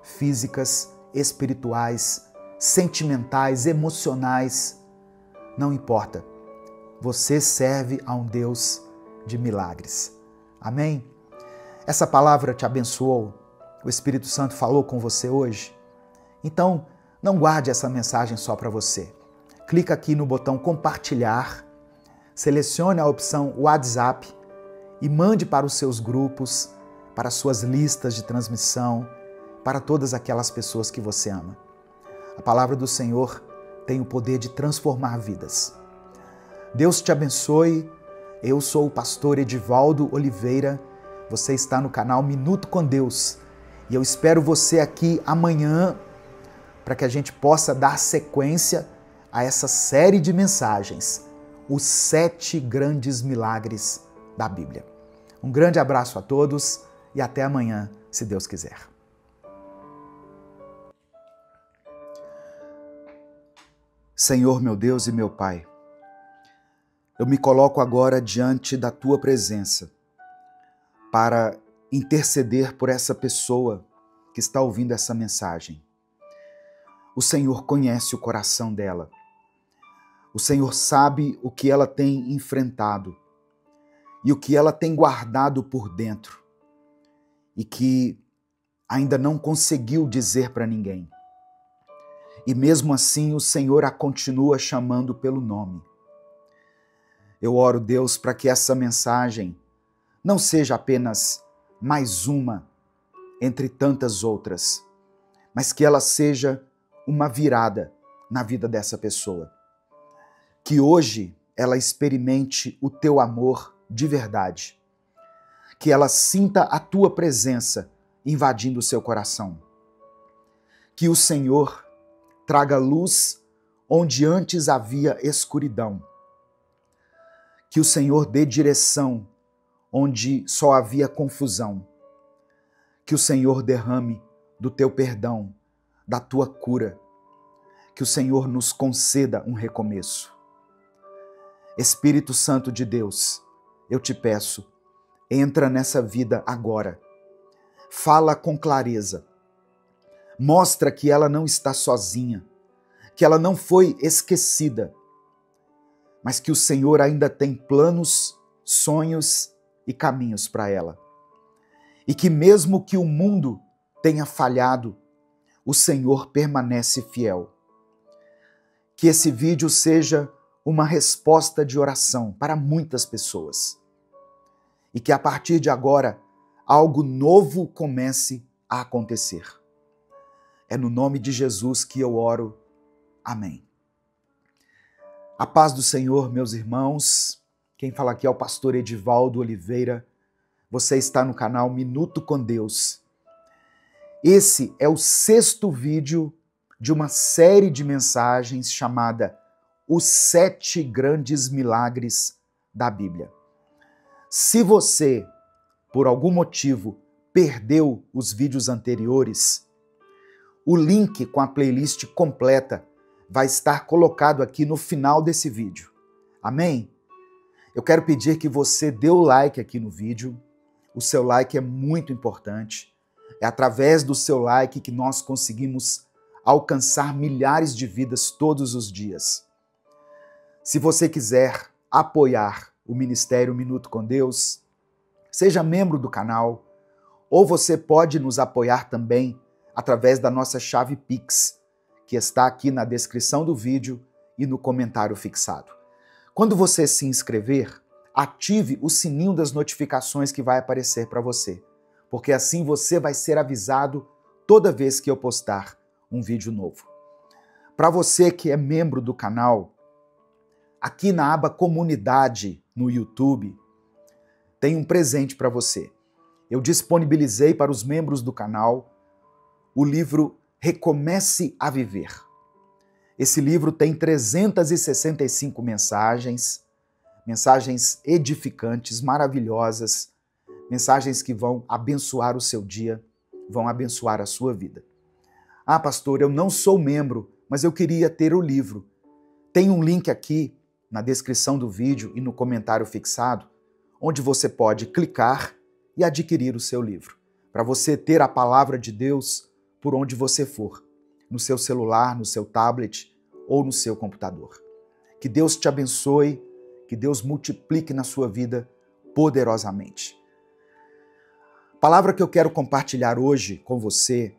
físicas, espirituais, sentimentais, emocionais. Não importa. Você serve a um Deus de milagres. Amém? Essa palavra te abençoou? O Espírito Santo falou com você hoje? Então, não guarde essa mensagem só para você. Clica aqui no botão compartilhar, selecione a opção WhatsApp e mande para os seus grupos, para as suas listas de transmissão, para todas aquelas pessoas que você ama. A palavra do Senhor tem o poder de transformar vidas. Deus te abençoe. Eu sou o pastor Edivaldo Oliveira. Você está no canal Minuto com Deus. E eu espero você aqui amanhã para que a gente possa dar sequência a essa série de mensagens, os 7 grandes milagres da Bíblia. Um grande abraço a todos e até amanhã, se Deus quiser. Senhor, meu Deus e meu Pai, eu me coloco agora diante da Tua presença para interceder por essa pessoa que está ouvindo essa mensagem. O Senhor conhece o coração dela. O Senhor sabe o que ela tem enfrentado e o que ela tem guardado por dentro e que ainda não conseguiu dizer para ninguém. E mesmo assim o Senhor a continua chamando pelo nome. Eu oro, Deus, para que essa mensagem não seja apenas mais uma entre tantas outras, mas que ela seja uma virada na vida dessa pessoa. Que hoje ela experimente o teu amor de verdade. Que ela sinta a tua presença invadindo o seu coração. Que o Senhor traga luz onde antes havia escuridão. Que o Senhor dê direção onde só havia confusão. Que o Senhor derrame do teu perdão, da tua cura. Que o Senhor nos conceda um recomeço. Espírito Santo de Deus, eu te peço, entra nessa vida agora. Fala com clareza. Mostra que ela não está sozinha, que ela não foi esquecida, mas que o Senhor ainda tem planos, sonhos e caminhos para ela. E que mesmo que o mundo tenha falhado, o Senhor permanece fiel. Que esse vídeo seja uma resposta de oração para muitas pessoas. E que a partir de agora, algo novo comece a acontecer. É no nome de Jesus que eu oro. Amém. A paz do Senhor, meus irmãos. Quem fala aqui é o pastor Edivaldo Oliveira. Você está no canal Minuto com Deus. Esse é o 6º vídeo de uma série de mensagens chamada Os 7 Grandes Milagres da Bíblia. Se você, por algum motivo, perdeu os vídeos anteriores, o link com a playlist completa vai estar colocado aqui no final desse vídeo. Amém? Eu quero pedir que você dê o like aqui no vídeo. O seu like é muito importante. É através do seu like que nós conseguimos alcançar milhares de vidas todos os dias. Se você quiser apoiar o Ministério Minuto com Deus, seja membro do canal, ou você pode nos apoiar também através da nossa chave Pix, que está aqui na descrição do vídeo e no comentário fixado. Quando você se inscrever, ative o sininho das notificações que vai aparecer para você, porque assim você vai ser avisado toda vez que eu postar um vídeo novo. Para você que é membro do canal, aqui na aba Comunidade no YouTube, tem um presente para você. Eu disponibilizei para os membros do canal o livro Recomece a Viver. Esse livro tem 365 mensagens edificantes, maravilhosas, mensagens que vão abençoar o seu dia, vão abençoar a sua vida. Ah, pastor, eu não sou membro, mas eu queria ter o livro. Tem um link aqui na descrição do vídeo e no comentário fixado, onde você pode clicar e adquirir o seu livro, para você ter a palavra de Deus por onde você for, no seu celular, no seu tablet ou no seu computador. Que Deus te abençoe, que Deus multiplique na sua vida poderosamente. A palavra que eu quero compartilhar hoje com você,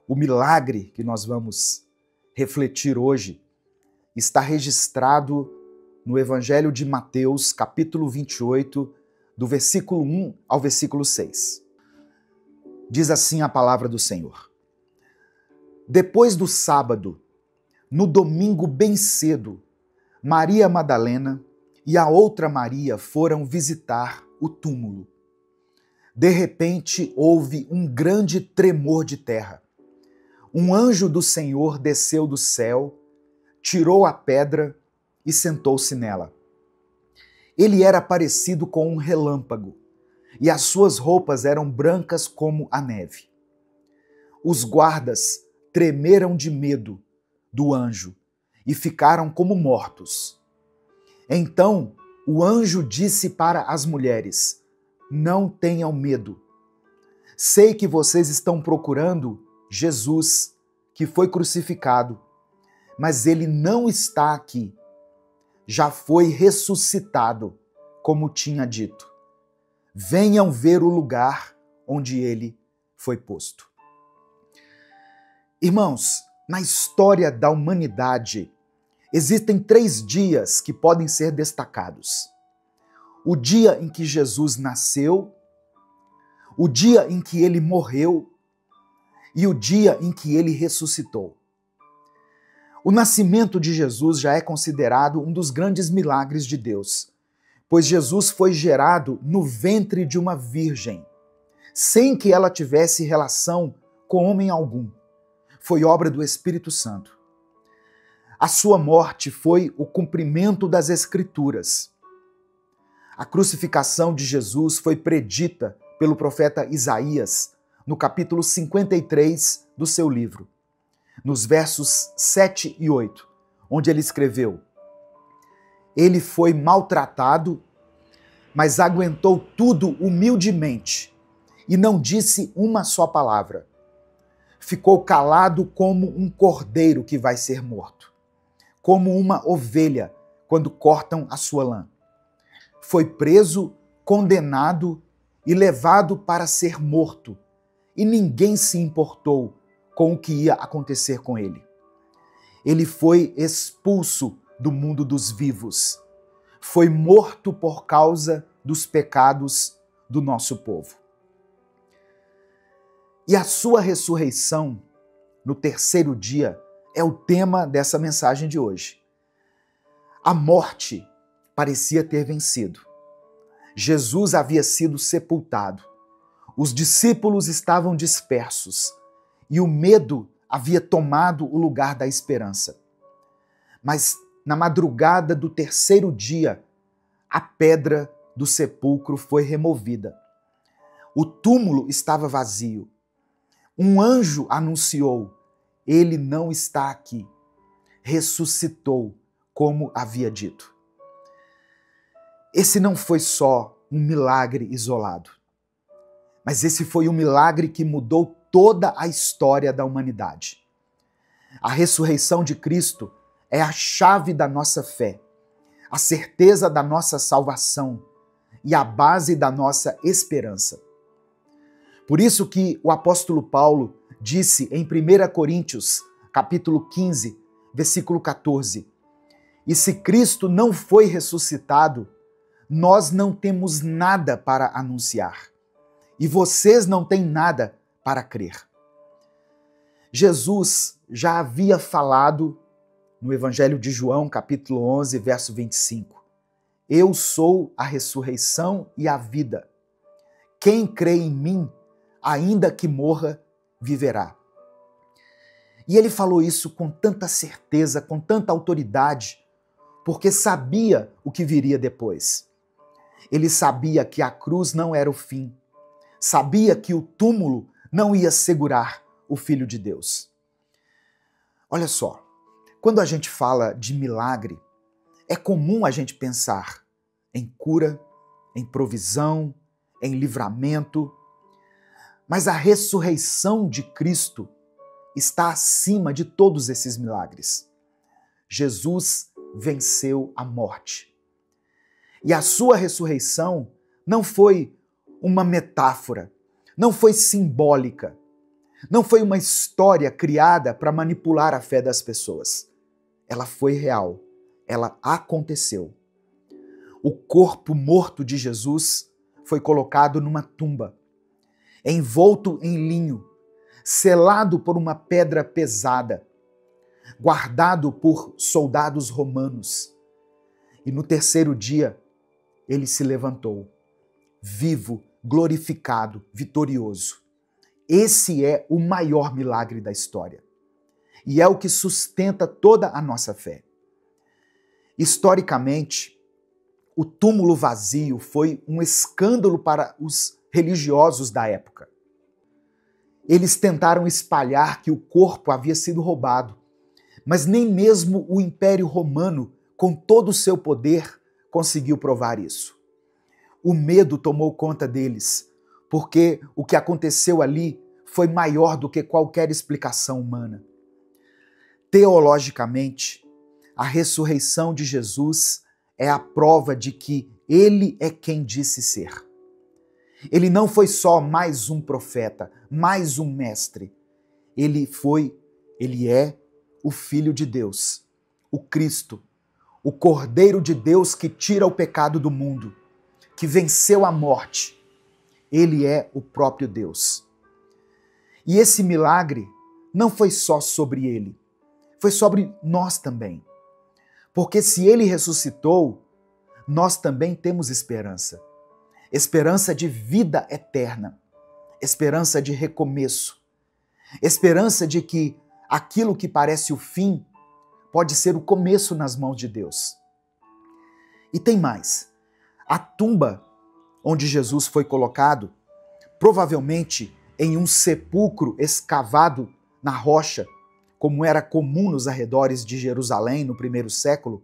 o milagre que nós vamos refletir hoje, está registrado no Evangelho de Mateus, capítulo 28, do versículo 1 ao versículo 6. Diz assim a palavra do Senhor. Depois do sábado, no domingo bem cedo, Maria Madalena e a outra Maria foram visitar o túmulo. De repente, houve um grande tremor de terra. Um anjo do Senhor desceu do céu, tirou a pedra e sentou-se nela. Ele era parecido com um relâmpago, e as suas roupas eram brancas como a neve. Os guardas tremeram de medo do anjo e ficaram como mortos. Então o anjo disse para as mulheres: não tenham medo. Sei que vocês estão procurando Jesus, que foi crucificado, mas ele não está aqui. Já foi ressuscitado, como tinha dito. Venham ver o lugar onde ele foi posto. Irmãos, na história da humanidade, existem 3 dias que podem ser destacados. O dia em que Jesus nasceu, o dia em que ele morreu e o dia em que ele ressuscitou. O nascimento de Jesus já é considerado um dos grandes milagres de Deus, pois Jesus foi gerado no ventre de uma virgem, sem que ela tivesse relação com homem algum. Foi obra do Espírito Santo. A sua morte foi o cumprimento das Escrituras. A crucificação de Jesus foi predita pelo profeta Isaías no capítulo 53 do seu livro, nos versos 7 e 8, onde ele escreveu: Ele foi maltratado, mas aguentou tudo humildemente e não disse uma só palavra. Ficou calado como um cordeiro que vai ser morto, como uma ovelha quando cortam a sua lã. Foi preso, condenado e levado para ser morto, e ninguém se importou com o que ia acontecer com ele. Ele foi expulso do mundo dos vivos. Foi morto por causa dos pecados do nosso povo. E a sua ressurreição no terceiro dia é o tema dessa mensagem de hoje. A morte parecia ter vencido. Jesus havia sido sepultado. Os discípulos estavam dispersos e o medo havia tomado o lugar da esperança. Mas na madrugada do terceiro dia, a pedra do sepulcro foi removida. O túmulo estava vazio. Um anjo anunciou: ele não está aqui. Ressuscitou, como havia dito. Esse não foi só um milagre isolado, mas esse foi um milagre que mudou toda a história da humanidade. A ressurreição de Cristo é a chave da nossa fé, a certeza da nossa salvação e a base da nossa esperança. Por isso que o apóstolo Paulo disse em 1 Coríntios, capítulo 15, versículo 14: E se Cristo não foi ressuscitado, nós não temos nada para anunciar, e vocês não têm nada para crer. Jesus já havia falado no Evangelho de João, capítulo 11, verso 25. Eu sou a ressurreição e a vida. Quem crê em mim, ainda que morra, viverá. E ele falou isso com tanta certeza, com tanta autoridade, porque sabia o que viria depois. Ele sabia que a cruz não era o fim. Sabia que o túmulo não ia segurar o Filho de Deus. Olha só, quando a gente fala de milagre, é comum a gente pensar em cura, em provisão, em livramento, mas a ressurreição de Cristo está acima de todos esses milagres. Jesus venceu a morte. E a sua ressurreição não foi uma metáfora, não foi simbólica, não foi uma história criada para manipular a fé das pessoas. Ela foi real, ela aconteceu. O corpo morto de Jesus foi colocado numa tumba, envolto em linho, selado por uma pedra pesada, guardado por soldados romanos. E no terceiro dia, ele se levantou, vivo, glorificado, vitorioso. Esse é o maior milagre da história. E é o que sustenta toda a nossa fé. Historicamente, o túmulo vazio foi um escândalo para os religiosos da época. Eles tentaram espalhar que o corpo havia sido roubado, mas nem mesmo o Império Romano, com todo o seu poder, conseguiu provar isso. O medo tomou conta deles, porque o que aconteceu ali foi maior do que qualquer explicação humana. Teologicamente, a ressurreição de Jesus é a prova de que ele é quem disse ser. Ele não foi só mais um profeta, mais um mestre. Ele é o Filho de Deus, o Cristo, o Cordeiro de Deus que tira o pecado do mundo, que venceu a morte. Ele é o próprio Deus. E esse milagre não foi só sobre ele, foi sobre nós também. Porque se ele ressuscitou, nós também temos esperança. Esperança de vida eterna, esperança de recomeço, esperança de que aquilo que parece o fim pode ser o começo nas mãos de Deus. E tem mais. A tumba onde Jesus foi colocado, provavelmente em um sepulcro escavado na rocha, como era comum nos arredores de Jerusalém no primeiro século,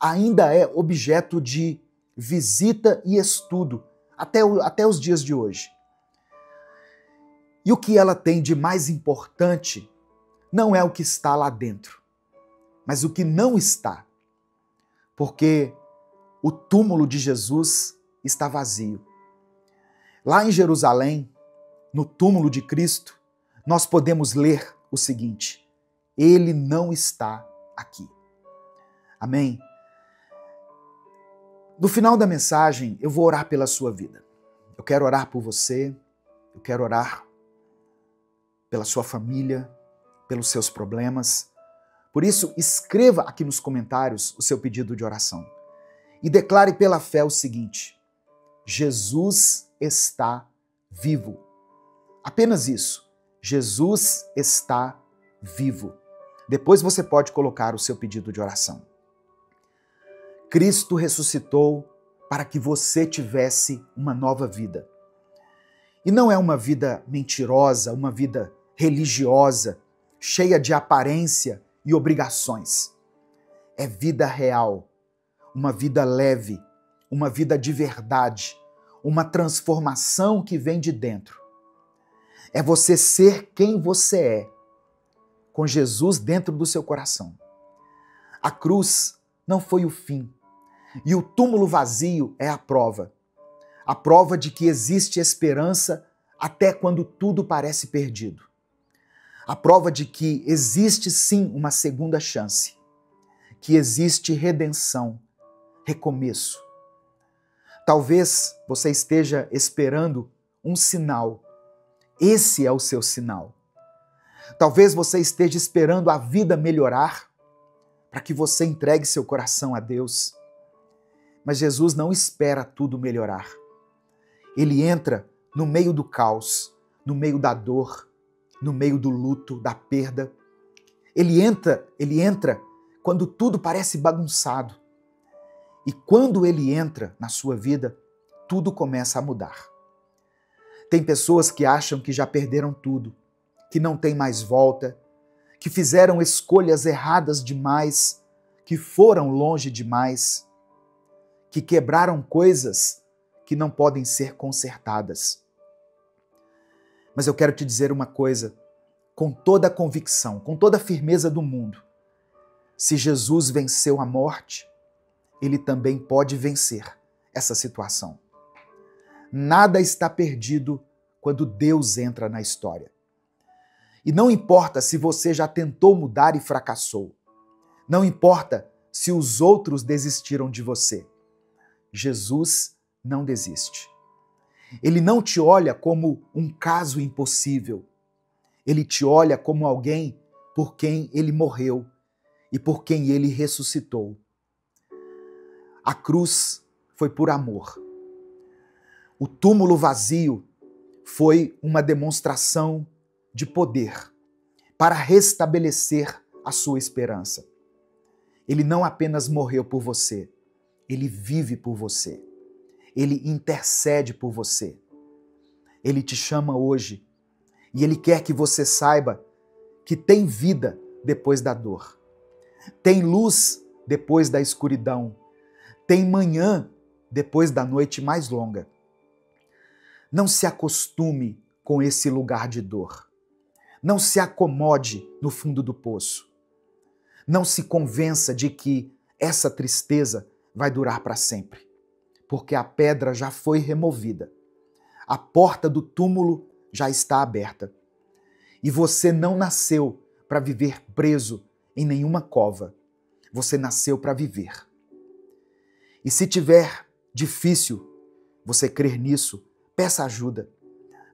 ainda é objeto de visita e estudo até os dias de hoje. E o que ela tem de mais importante não é o que está lá dentro, mas o que não está. Porque o túmulo de Jesus está vazio. Lá em Jerusalém, no túmulo de Cristo, nós podemos ler o seguinte: ele não está aqui. Amém? No final da mensagem, eu vou orar pela sua vida. Eu quero orar por você, eu quero orar pela sua família, pelos seus problemas. Por isso, escreva aqui nos comentários o seu pedido de oração. E declare pela fé o seguinte: Jesus está vivo. Apenas isso. Jesus está vivo. Depois você pode colocar o seu pedido de oração. Cristo ressuscitou para que você tivesse uma nova vida. E não é uma vida mentirosa, uma vida religiosa, cheia de aparência e obrigações. É vida real, uma vida leve, uma vida de verdade, uma transformação que vem de dentro. É você ser quem você é, com Jesus dentro do seu coração. A cruz não foi o fim, e o túmulo vazio é a prova de que existe esperança até quando tudo parece perdido. A prova de que existe sim uma segunda chance, que existe redenção, recomeço. Talvez você esteja esperando um sinal. Esse é o seu sinal. Talvez você esteja esperando a vida melhorar para que você entregue seu coração a Deus. Mas Jesus não espera tudo melhorar. Ele entra no meio do caos, no meio da dor, no meio do luto, da perda. Ele entra quando tudo parece bagunçado. E quando ele entra na sua vida, tudo começa a mudar. Tem pessoas que acham que já perderam tudo, que não tem mais volta, que fizeram escolhas erradas demais, que foram longe demais, que quebraram coisas que não podem ser consertadas. Mas eu quero te dizer uma coisa, com toda a convicção, com toda a firmeza do mundo. Se Jesus venceu a morte, ele também pode vencer essa situação. Nada está perdido quando Deus entra na história. E não importa se você já tentou mudar e fracassou. Não importa se os outros desistiram de você. Jesus não desiste. Ele não te olha como um caso impossível. Ele te olha como alguém por quem ele morreu e por quem ele ressuscitou. A cruz foi por amor. O túmulo vazio foi uma demonstração de poder para restabelecer a sua esperança. Ele não apenas morreu por você, ele vive por você. Ele intercede por você. Ele te chama hoje e ele quer que você saiba que tem vida depois da dor. Tem luz depois da escuridão. Tem manhã depois da noite mais longa. Não se acostume com esse lugar de dor. Não se acomode no fundo do poço. Não se convença de que essa tristeza vai durar para sempre, porque a pedra já foi removida. A porta do túmulo já está aberta. E você não nasceu para viver preso em nenhuma cova. Você nasceu para viver. E se tiver difícil você crer nisso, peça ajuda.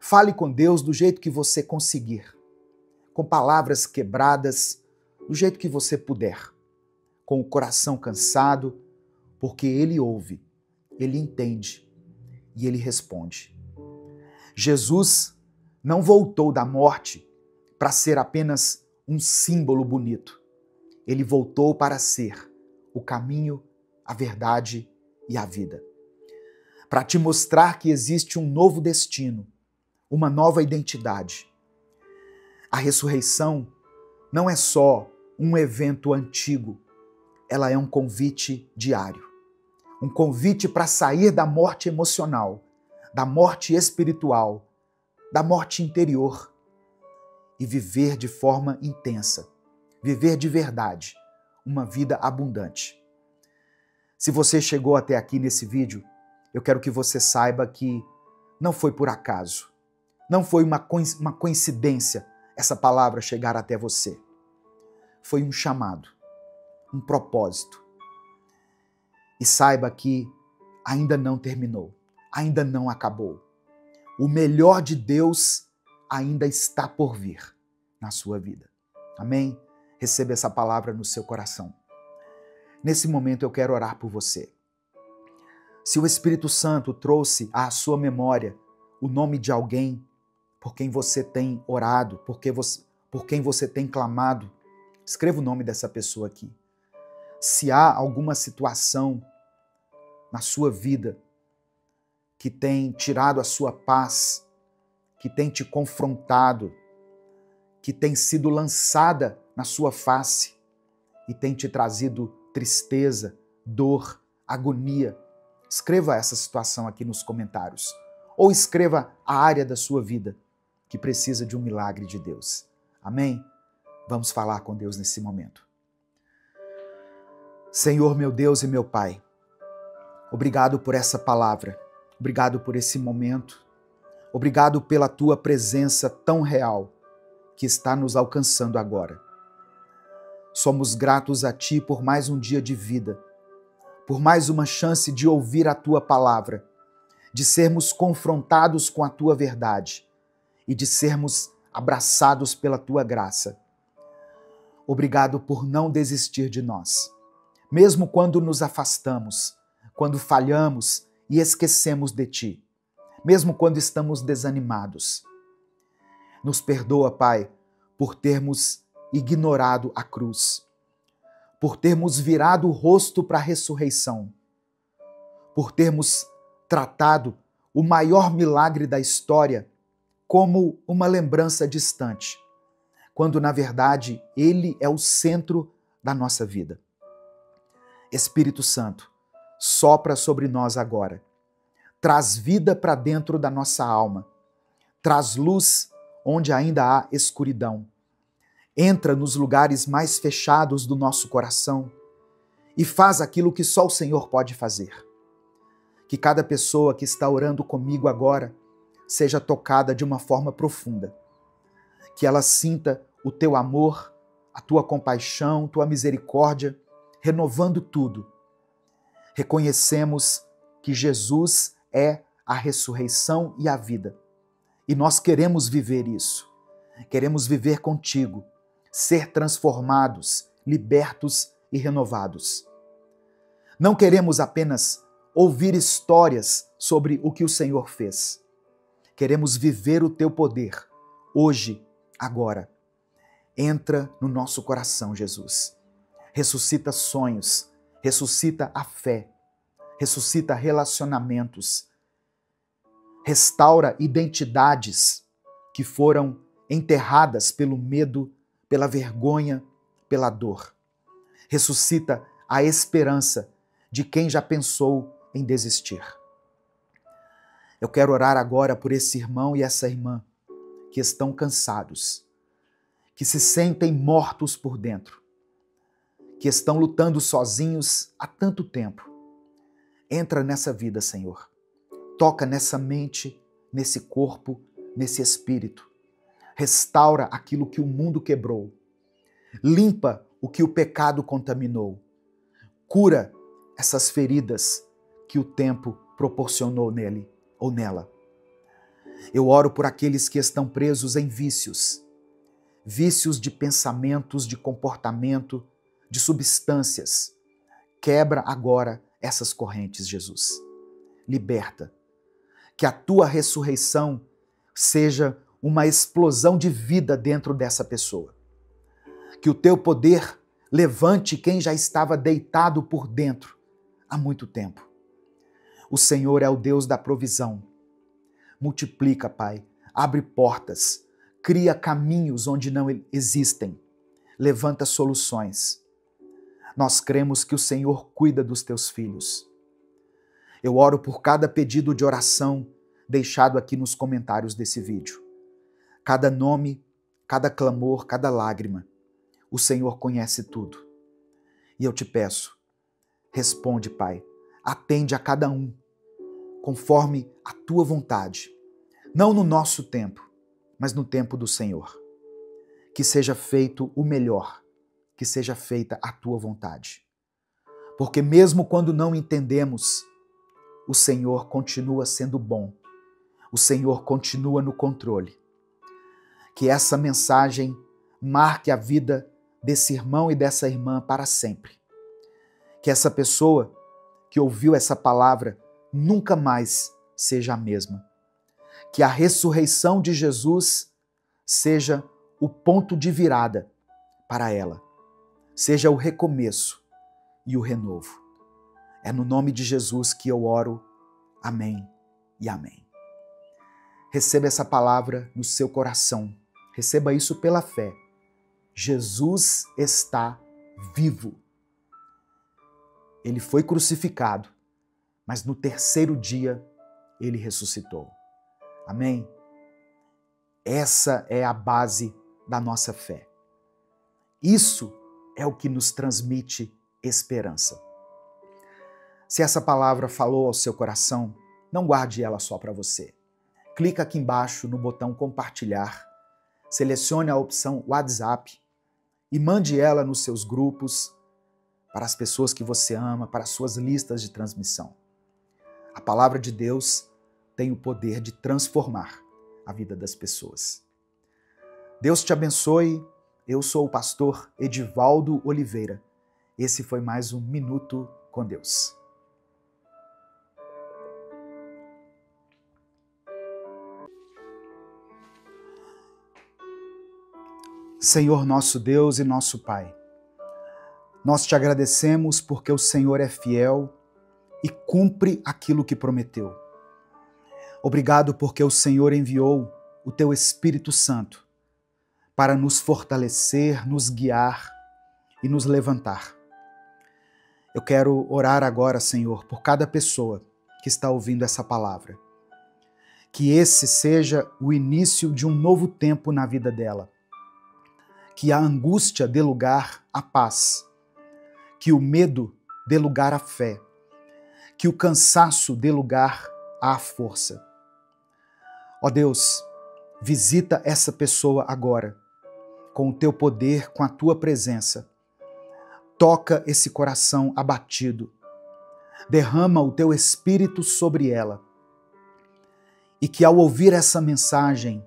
Fale com Deus do jeito que você conseguir, com palavras quebradas, do jeito que você puder, com o coração cansado, porque Ele ouve, Ele entende e Ele responde. Jesus não voltou da morte para ser apenas um símbolo bonito. Ele voltou para ser o caminho, a verdade e a vida. para te mostrar que existe um novo destino, uma nova identidade. A ressurreição não é só um evento antigo, ela é um convite diário. Um convite para sair da morte emocional, da morte espiritual, da morte interior e viver de forma intensa, viver de verdade, uma vida abundante. Se você chegou até aqui nesse vídeo, eu quero que você saiba que não foi por acaso, não foi uma coincidência essa palavra chegar até você. Foi um chamado, um propósito. E saiba que ainda não terminou, ainda não acabou. O melhor de Deus ainda está por vir na sua vida. Amém? Receba essa palavra no seu coração. Nesse momento eu quero orar por você. Se o Espírito Santo trouxe à sua memória o nome de alguém por quem você tem orado, por quem você tem clamado, escreva o nome dessa pessoa aqui. Se há alguma situação na sua vida que tem tirado a sua paz, que tem te confrontado, que tem sido lançada na sua face e tem te trazido tristeza, dor, agonia, escreva essa situação aqui nos comentários. Ou escreva a área da sua vida que precisa de um milagre de Deus. Amém? Vamos falar com Deus nesse momento. Senhor, meu Deus e meu Pai, obrigado por essa palavra, obrigado por esse momento, obrigado pela Tua presença tão real que está nos alcançando agora. Somos gratos a Ti por mais um dia de vida, por mais uma chance de ouvir a Tua palavra, de sermos confrontados com a Tua verdade e de sermos abraçados pela Tua graça. Obrigado por não desistir de nós, mesmo quando nos afastamos, quando falhamos e esquecemos de Ti, mesmo quando estamos desanimados. Nos perdoa, Pai, por termos ignorado a cruz, por termos virado o rosto para a ressurreição, por termos tratado o maior milagre da história como uma lembrança distante, quando na verdade ele é o centro da nossa vida. Espírito Santo, sopra sobre nós agora, traz vida para dentro da nossa alma, traz luz onde ainda há escuridão. Entra nos lugares mais fechados do nosso coração e faz aquilo que só o Senhor pode fazer. Que cada pessoa que está orando comigo agora seja tocada de uma forma profunda. Que ela sinta o Teu amor, a Tua compaixão, Tua misericórdia, renovando tudo. Reconhecemos que Jesus é a ressurreição e a vida. E nós queremos viver isso. Queremos viver contigo, ser transformados, libertos e renovados. Não queremos apenas ouvir histórias sobre o que o Senhor fez. Queremos viver o Teu poder, hoje, agora. Entra no nosso coração, Jesus. Ressuscita sonhos, ressuscita a fé, ressuscita relacionamentos, restaura identidades que foram enterradas pelo medo, pela vergonha, pela dor. Ressuscita a esperança de quem já pensou em desistir. Eu quero orar agora por esse irmão e essa irmã que estão cansados, que se sentem mortos por dentro, que estão lutando sozinhos há tanto tempo. Entra nessa vida, Senhor. Toca nessa mente, nesse corpo, nesse espírito. Restaura aquilo que o mundo quebrou. Limpa o que o pecado contaminou. Cura essas feridas que o tempo proporcionou nele ou nela. Eu oro por aqueles que estão presos em vícios. Vícios de pensamentos, de comportamento, de substâncias. Quebra agora essas correntes, Jesus. Liberta. Que a Tua ressurreição seja uma explosão de vida dentro dessa pessoa. Que o Teu poder levante quem já estava deitado por dentro há muito tempo. O Senhor é o Deus da provisão. Multiplica, Pai, abre portas, cria caminhos onde não existem, levanta soluções. Nós cremos que o Senhor cuida dos teus filhos. Eu oro por cada pedido de oração deixado aqui nos comentários desse vídeo. Cada nome, cada clamor, cada lágrima. O Senhor conhece tudo. E eu te peço, responde, Pai, atende a cada um, conforme a tua vontade. Não no nosso tempo, mas no tempo do Senhor. Que seja feito o melhor, que seja feita a tua vontade. Porque mesmo quando não entendemos, o Senhor continua sendo bom. O Senhor continua no controle. Que essa mensagem marque a vida desse irmão e dessa irmã para sempre. Que essa pessoa que ouviu essa palavra nunca mais seja a mesma. Que a ressurreição de Jesus seja o ponto de virada para ela. Seja o recomeço e o renovo. É no nome de Jesus que eu oro. Amém e amém. Receba essa palavra no seu coração. Receba isso pela fé. Jesus está vivo. Ele foi crucificado, mas no terceiro dia ele ressuscitou. Amém? Essa é a base da nossa fé. Isso é o que nos transmite esperança. Se essa palavra falou ao seu coração, não guarde ela só para você. Clica aqui embaixo no botão compartilhar, selecione a opção WhatsApp e mande ela nos seus grupos, para as pessoas que você ama, para as suas listas de transmissão. A palavra de Deus tem o poder de transformar a vida das pessoas. Deus te abençoe. Eu sou o pastor Edivaldo Oliveira. Esse foi mais um Minuto com Deus. Senhor nosso Deus e nosso Pai, nós te agradecemos porque o Senhor é fiel e cumpre aquilo que prometeu. Obrigado porque o Senhor enviou o teu Espírito Santo para nos fortalecer, nos guiar e nos levantar. Eu quero orar agora, Senhor, por cada pessoa que está ouvindo essa palavra. Que esse seja o início de um novo tempo na vida dela. Que a angústia dê lugar à paz. Que o medo dê lugar à fé. Que o cansaço dê lugar à força. Ó Deus, visita essa pessoa agora, com o teu poder, com a tua presença. Toca esse coração abatido. Derrama o teu Espírito sobre ela. E que ao ouvir essa mensagem,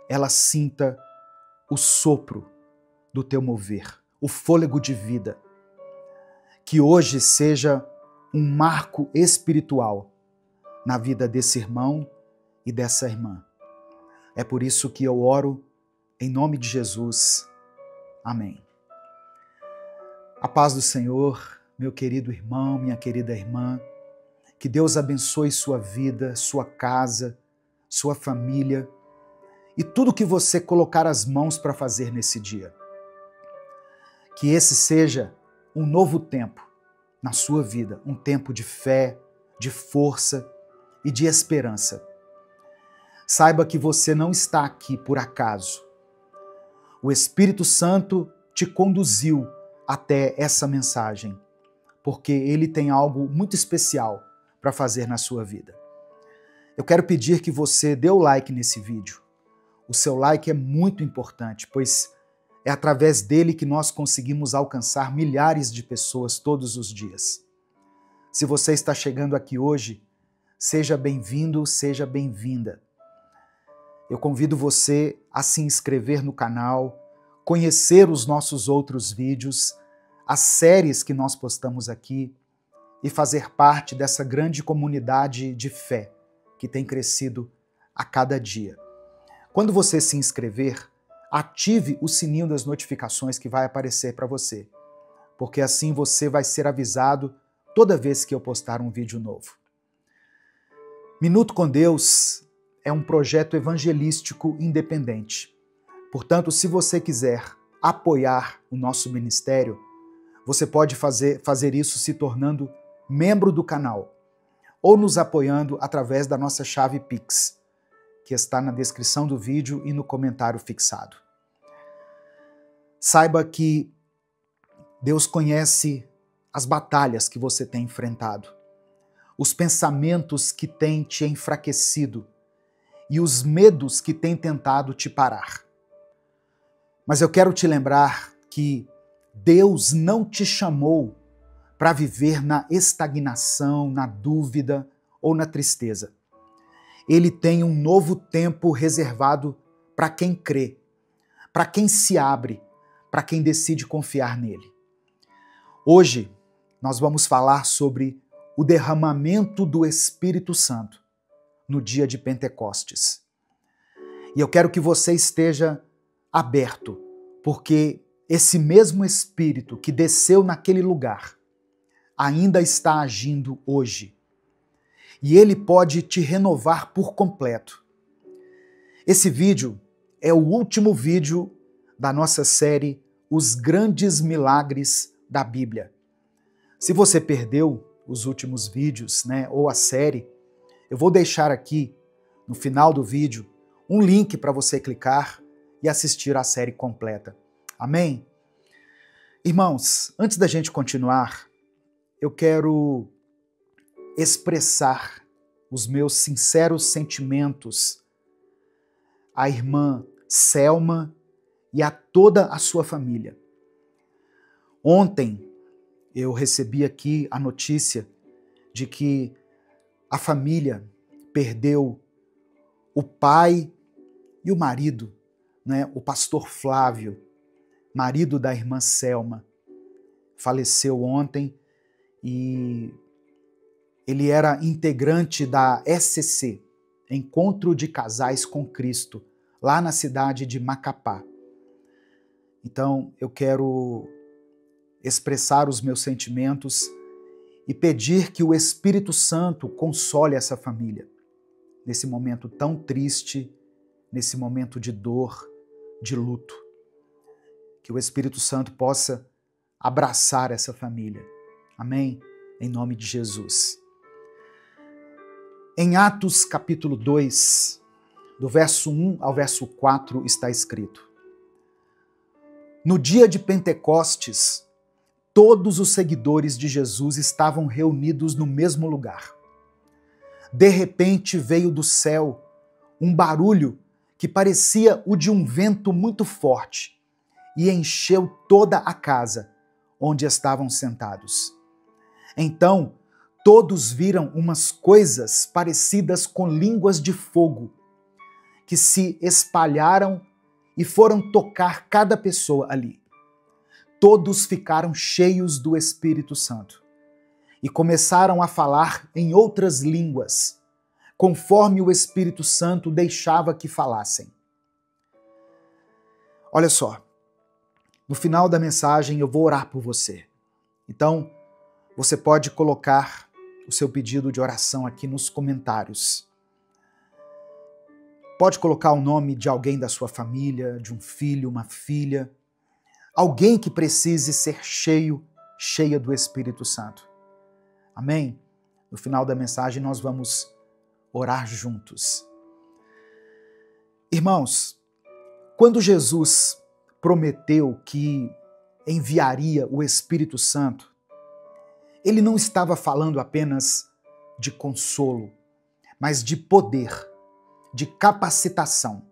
ela sinta o sopro do teu mover, o fôlego de vida. Que hoje seja um marco espiritual na vida desse irmão e dessa irmã. É por isso que eu oro em nome de Jesus. Amém. A paz do Senhor, meu querido irmão, minha querida irmã. Que Deus abençoe sua vida, sua casa, sua família e tudo que você colocar as mãos para fazer nesse dia. Que esse seja um novo tempo na sua vida, um tempo de fé, de força e de esperança. Saiba que você não está aqui por acaso. O Espírito Santo te conduziu até essa mensagem, porque ele tem algo muito especial para fazer na sua vida. Eu quero pedir que você dê o like nesse vídeo. O seu like é muito importante, pois é através dele que nós conseguimos alcançar milhares de pessoas todos os dias. Se você está chegando aqui hoje, seja bem-vindo, seja bem-vinda. Eu convido você a se inscrever no canal, conhecer os nossos outros vídeos, as séries que nós postamos aqui e fazer parte dessa grande comunidade de fé que tem crescido a cada dia. Quando você se inscrever, ative o sininho das notificações que vai aparecer para você, porque assim você vai ser avisado toda vez que eu postar um vídeo novo. Minuto com Deus é um projeto evangelístico independente. Portanto, se você quiser apoiar o nosso ministério, você pode fazer isso se tornando membro do canal ou nos apoiando através da nossa chave Pix, que está na descrição do vídeo e no comentário fixado. Saiba que Deus conhece as batalhas que você tem enfrentado, os pensamentos que têm te enfraquecido e os medos que têm tentado te parar. Mas eu quero te lembrar que Deus não te chamou para viver na estagnação, na dúvida ou na tristeza. Ele tem um novo tempo reservado para quem crê, para quem se abre, para quem decide confiar nele. Hoje, nós vamos falar sobre o derramamento do Espírito Santo no dia de Pentecostes. E eu quero que você esteja aberto, porque esse mesmo Espírito que desceu naquele lugar ainda está agindo hoje. E ele pode te renovar por completo. Esse vídeo é o último vídeo da nossa série Os Grandes Milagres da Bíblia. Se você perdeu os últimos vídeos, ou a série, eu vou deixar aqui no final do vídeo um link para você clicar e assistir a série completa. Amém? Irmãos, antes da gente continuar, eu quero expressar os meus sinceros sentimentos à irmã Selma e a toda a sua família. Ontem eu recebi aqui a notícia de que a família perdeu o pai e o marido, o pastor Flávio, marido da irmã Selma, faleceu ontem e ele era integrante da ECC, Encontro de Casais com Cristo, lá na cidade de Macapá. Então, eu quero expressar os meus sentimentos e pedir que o Espírito Santo console essa família nesse momento tão triste, nesse momento de dor, de luto. Que o Espírito Santo possa abraçar essa família. Amém? Em nome de Jesus. Em Atos capítulo 2, do verso 1 ao verso 4, está escrito: No dia de Pentecostes, todos os seguidores de Jesus estavam reunidos no mesmo lugar. De repente veio do céu um barulho que parecia o de um vento muito forte e encheu toda a casa onde estavam sentados. Então, todos viram umas coisas parecidas com línguas de fogo que se espalharam e foram tocar cada pessoa ali. Todos ficaram cheios do Espírito Santo e começaram a falar em outras línguas, conforme o Espírito Santo deixava que falassem. Olha só, no final da mensagem eu vou orar por você. Então, você pode colocar o seu pedido de oração aqui nos comentários. Pode colocar o nome de alguém da sua família, de um filho, uma filha, alguém que precise ser cheia do Espírito Santo. Amém? No final da mensagem nós vamos orar juntos. Irmãos, quando Jesus prometeu que enviaria o Espírito Santo, ele não estava falando apenas de consolo, mas de poder, de capacitação.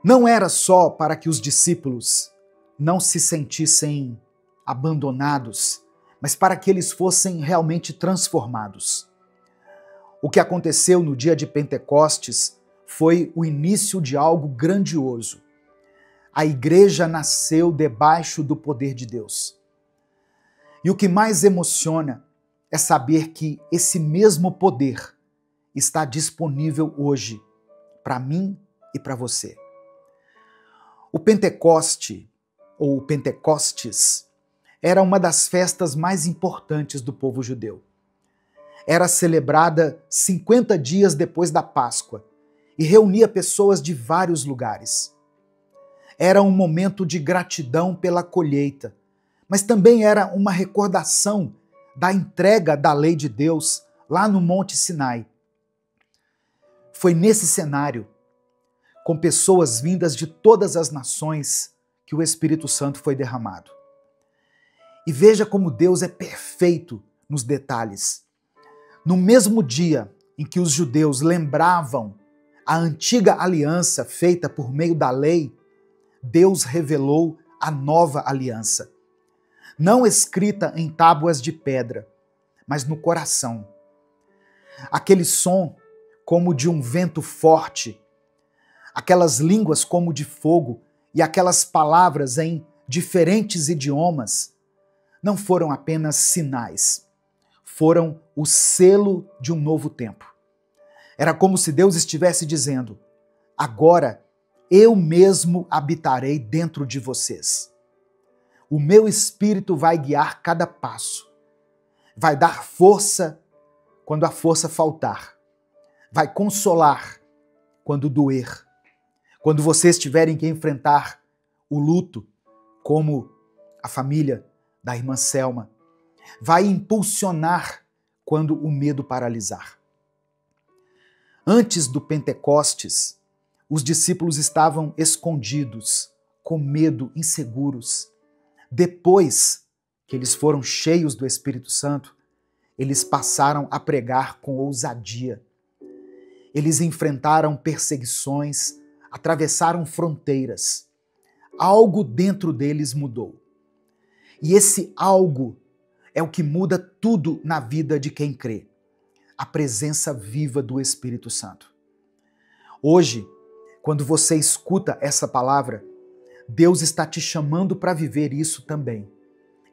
Não era só para que os discípulos não se sentissem abandonados, mas para que eles fossem realmente transformados. O que aconteceu no dia de Pentecostes foi o início de algo grandioso. A igreja nasceu debaixo do poder de Deus. E o que mais emociona é saber que esse mesmo poder está disponível hoje para mim e para você. O Pentecoste, ou o Pentecostes, era uma das festas mais importantes do povo judeu. era celebrada 50 dias depois da Páscoa e reunia pessoas de vários lugares. Era um momento de gratidão pela colheita, mas também era uma recordação da entrega da lei de Deus lá no Monte Sinai. Foi nesse cenário, com pessoas vindas de todas as nações, que o Espírito Santo foi derramado. E veja como Deus é perfeito nos detalhes. No mesmo dia em que os judeus lembravam a antiga aliança feita por meio da lei, Deus revelou a nova aliança, não escrita em tábuas de pedra, mas no coração. Aquele som como de um vento forte, aquelas línguas como de fogo e aquelas palavras em diferentes idiomas não foram apenas sinais, foram o selo de um novo tempo. Era como se Deus estivesse dizendo: agora eu mesmo habitarei dentro de vocês. O meu Espírito vai guiar cada passo, vai dar força quando a força faltar, vai consolar quando doer, quando vocês tiverem que enfrentar o luto, como a família da irmã Selma, vai impulsionar quando o medo paralisar. Antes do Pentecostes, os discípulos estavam escondidos, com medo, inseguros. Depois que eles foram cheios do Espírito Santo, eles passaram a pregar com ousadia. Eles enfrentaram perseguições, atravessaram fronteiras. Algo dentro deles mudou. E esse algo é o que muda tudo na vida de quem crê. A presença viva do Espírito Santo. Hoje, quando você escuta essa palavra, Deus está te chamando para viver isso também.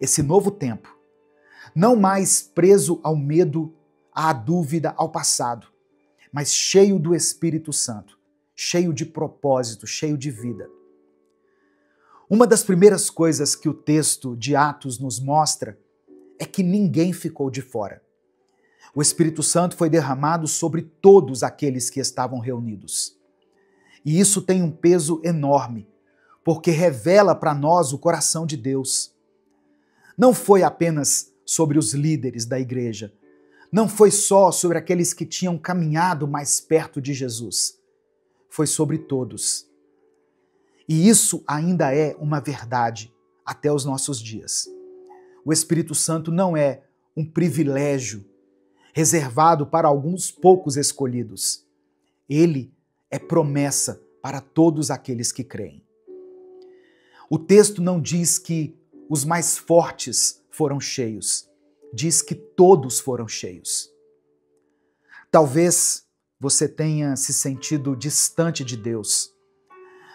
Esse novo tempo. Não mais preso ao medo, à dúvida, ao passado, mas cheio do Espírito Santo, cheio de propósito, cheio de vida. Uma das primeiras coisas que o texto de Atos nos mostra é que ninguém ficou de fora. O Espírito Santo foi derramado sobre todos aqueles que estavam reunidos. E isso tem um peso enorme, porque revela para nós o coração de Deus. Não foi apenas sobre os líderes da igreja, não foi só sobre aqueles que tinham caminhado mais perto de Jesus, foi sobre todos. E isso ainda é uma verdade até os nossos dias. O Espírito Santo não é um privilégio reservado para alguns poucos escolhidos. Ele é promessa para todos aqueles que creem. O texto não diz que os mais fortes foram cheios, diz que todos foram cheios. Talvez você tenha se sentido distante de Deus.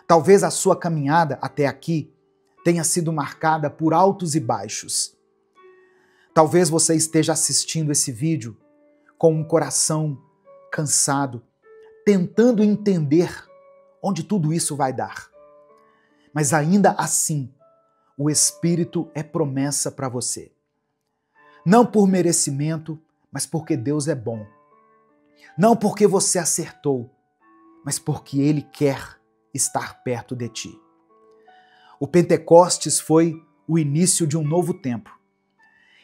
Talvez a sua caminhada até aqui tenha sido marcada por altos e baixos. Talvez você esteja assistindo esse vídeo com um coração cansado, tentando entender onde tudo isso vai dar. Mas ainda assim, o Espírito é promessa para você. Não por merecimento, mas porque Deus é bom. Não porque você acertou, mas porque Ele quer estar perto de ti. O Pentecostes foi o início de um novo tempo.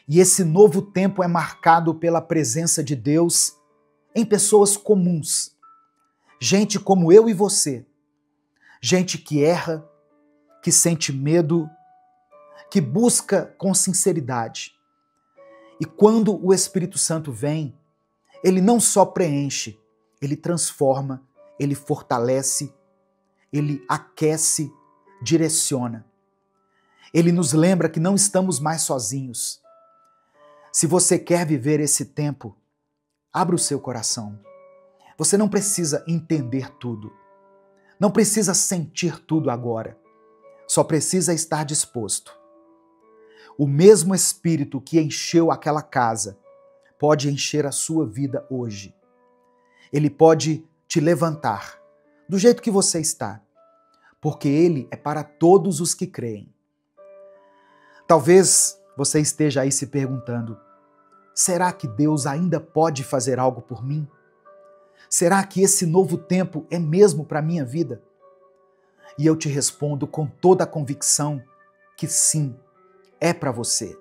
E esse novo tempo é marcado pela presença de Deus em pessoas comuns. Gente como eu e você. Gente que erra, que sente medo, que busca com sinceridade. E quando o Espírito Santo vem, ele não só preenche, ele transforma, ele fortalece, ele aquece, direciona. Ele nos lembra que não estamos mais sozinhos. Se você quer viver esse tempo, abra o seu coração. Você não precisa entender tudo. Não precisa sentir tudo agora. Só precisa estar disposto. O mesmo Espírito que encheu aquela casa pode encher a sua vida hoje. Ele pode te levantar do jeito que você está, porque Ele é para todos os que creem. Talvez você esteja aí se perguntando: será que Deus ainda pode fazer algo por mim? Será que esse novo tempo é mesmo para a minha vida? E eu te respondo com toda a convicção que sim, é para você.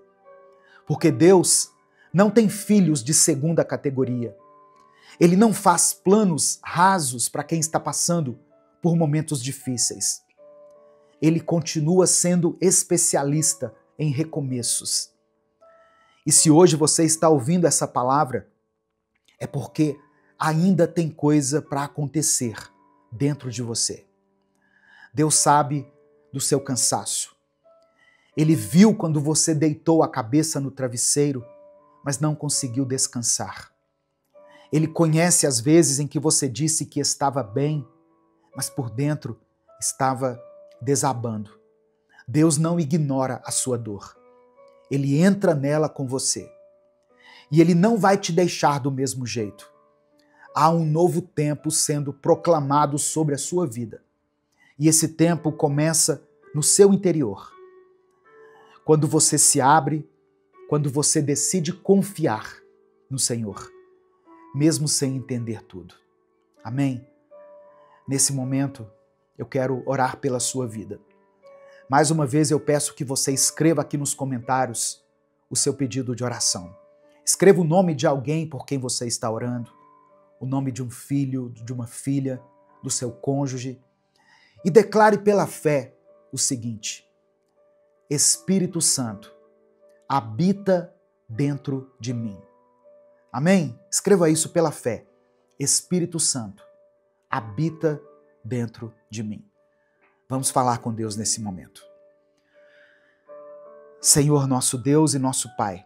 Porque Deus não tem filhos de segunda categoria. Ele não faz planos rasos para quem está passando por momentos difíceis. Ele continua sendo especialista em recomeços. E se hoje você está ouvindo essa palavra, é porque ainda tem coisa para acontecer dentro de você. Deus sabe do seu cansaço. Ele viu quando você deitou a cabeça no travesseiro, mas não conseguiu descansar. Ele conhece as vezes em que você disse que estava bem, mas por dentro estava desabando. Deus não ignora a sua dor. Ele entra nela com você. E Ele não vai te deixar do mesmo jeito. Há um novo tempo sendo proclamado sobre a sua vida. E esse tempo começa no seu interior. Quando você se abre, quando você decide confiar no Senhor, mesmo sem entender tudo. Amém? Nesse momento, eu quero orar pela sua vida. Mais uma vez, eu peço que você escreva aqui nos comentários o seu pedido de oração. Escreva o nome de alguém por quem você está orando, o nome de um filho, de uma filha, do seu cônjuge, e declare pela fé o seguinte: Espírito Santo, habita dentro de mim. Amém? Escreva isso pela fé. Espírito Santo, habita dentro de mim. Vamos falar com Deus nesse momento. Senhor, nosso Deus e nosso Pai,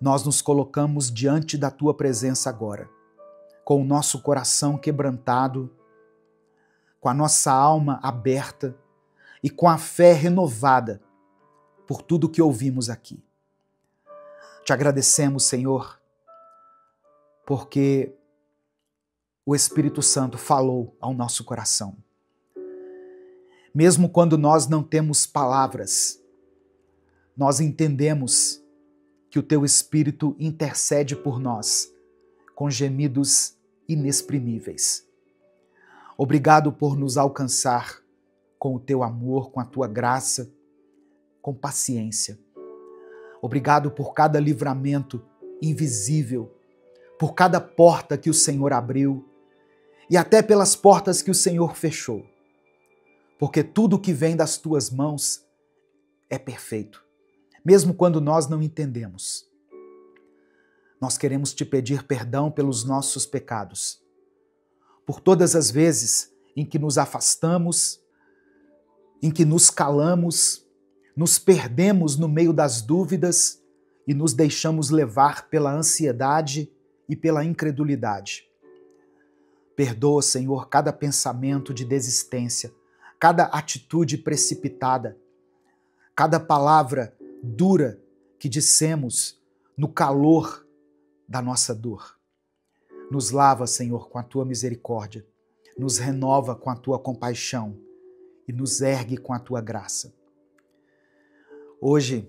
nós nos colocamos diante da Tua presença agora, com o nosso coração quebrantado, com a nossa alma aberta e com a fé renovada por tudo que ouvimos aqui. Te agradecemos, Senhor, porque o Espírito Santo falou ao nosso coração. Mesmo quando nós não temos palavras, nós entendemos que o Teu Espírito intercede por nós com gemidos inexprimíveis. Obrigado por nos alcançar com o Teu amor, com a Tua graça, com paciência. Obrigado por cada livramento invisível, por cada porta que o Senhor abriu e até pelas portas que o Senhor fechou. Porque tudo que vem das Tuas mãos é perfeito, mesmo quando nós não entendemos. Nós queremos Te pedir perdão pelos nossos pecados, por todas as vezes em que nos afastamos, em que nos calamos, nos perdemos no meio das dúvidas e nos deixamos levar pela ansiedade e pela incredulidade. Perdoa, Senhor, cada pensamento de desistência, cada atitude precipitada, cada palavra dura que dissemos no calor da nossa dor. Nos lava, Senhor, com a Tua misericórdia, nos renova com a Tua compaixão e nos ergue com a Tua graça. Hoje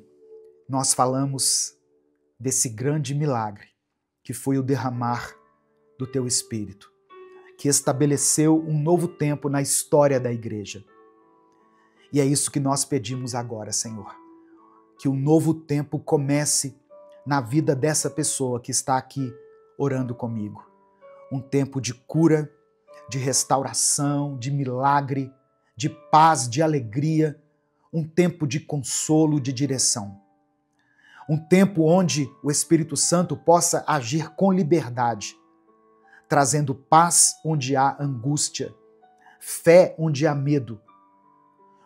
nós falamos desse grande milagre que foi o derramar do Teu Espírito, que estabeleceu um novo tempo na história da igreja. E é isso que nós pedimos agora, Senhor, que um novo tempo comece na vida dessa pessoa que está aqui orando comigo. Um tempo de cura, de restauração, de milagre, de paz, de alegria, um tempo de consolo, de direção. Um tempo onde o Espírito Santo possa agir com liberdade, trazendo paz onde há angústia, fé onde há medo,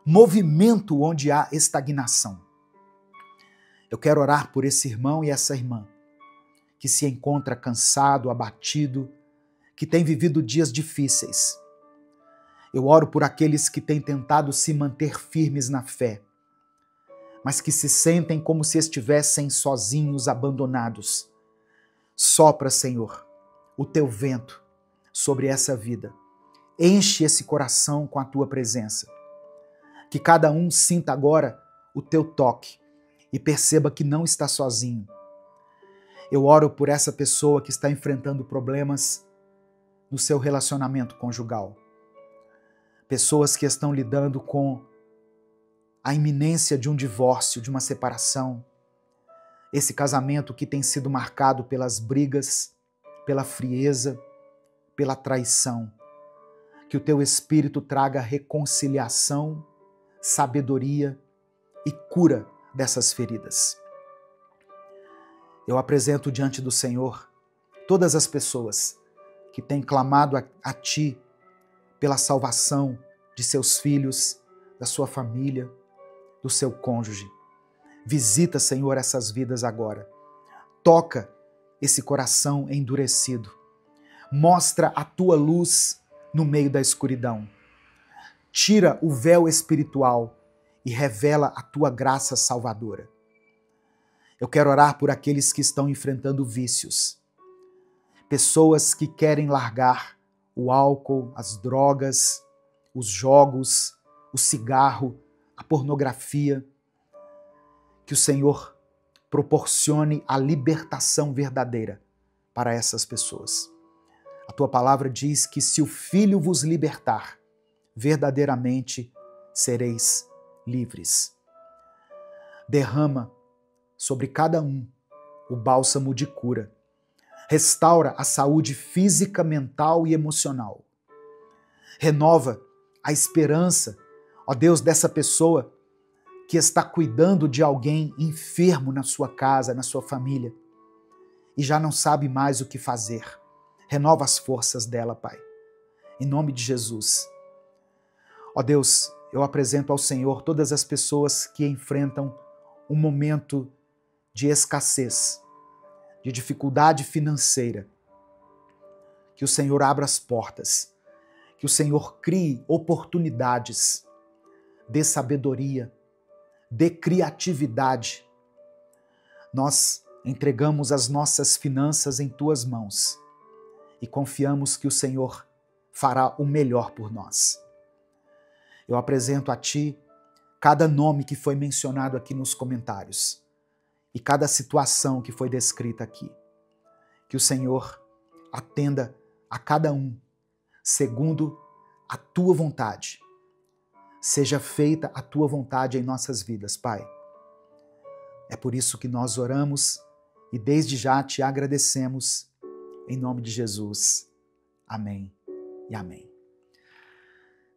movimento onde há estagnação. Eu quero orar por esse irmão e essa irmã que se encontra cansado, abatido, que tem vivido dias difíceis. Eu oro por aqueles que têm tentado se manter firmes na fé, mas que se sentem como se estivessem sozinhos, abandonados. Sopra, Senhor, o Teu vento sobre essa vida. Enche esse coração com a Tua presença. Que cada um sinta agora o Teu toque e perceba que não está sozinho. Eu oro por essa pessoa que está enfrentando problemas no seu relacionamento conjugal. Pessoas que estão lidando com a iminência de um divórcio, de uma separação. Esse casamento que tem sido marcado pelas brigas, pela frieza, pela traição. Que o teu Espírito traga reconciliação, sabedoria e cura dessas feridas. Eu apresento diante do Senhor todas as pessoas que têm clamado a Ti pela salvação de seus filhos, da sua família, do seu cônjuge. Visita, Senhor, essas vidas agora. Toca esse coração endurecido. Mostra a Tua luz no meio da escuridão. Tira o véu espiritual e revela a Tua graça salvadora. Eu quero orar por aqueles que estão enfrentando vícios. Pessoas que querem largar o álcool, as drogas, os jogos, o cigarro, a pornografia. Que o Senhor proporcione a libertação verdadeira para essas pessoas. A Tua palavra diz que se o Filho vos libertar, verdadeiramente sereis livres. Derrama sobre cada um o bálsamo de cura. Restaura a saúde física, mental e emocional. Renova a esperança, ó Deus, dessa pessoa que está cuidando de alguém enfermo na sua casa, na sua família, e já não sabe mais o que fazer. Renova as forças dela, Pai. Em nome de Jesus. Ó Deus, eu apresento ao Senhor todas as pessoas que enfrentam um momento de escassez, de dificuldade financeira. Que o Senhor abra as portas, que o Senhor crie oportunidades, dê sabedoria, dê criatividade. Nós entregamos as nossas finanças em Tuas mãos e confiamos que o Senhor fará o melhor por nós. Eu apresento a Ti cada nome que foi mencionado aqui nos comentários e cada situação que foi descrita aqui. Que o Senhor atenda a cada um segundo a Tua vontade. Seja feita a Tua vontade em nossas vidas, Pai. É por isso que nós oramos e desde já Te agradecemos, em nome de Jesus. Amém e amém.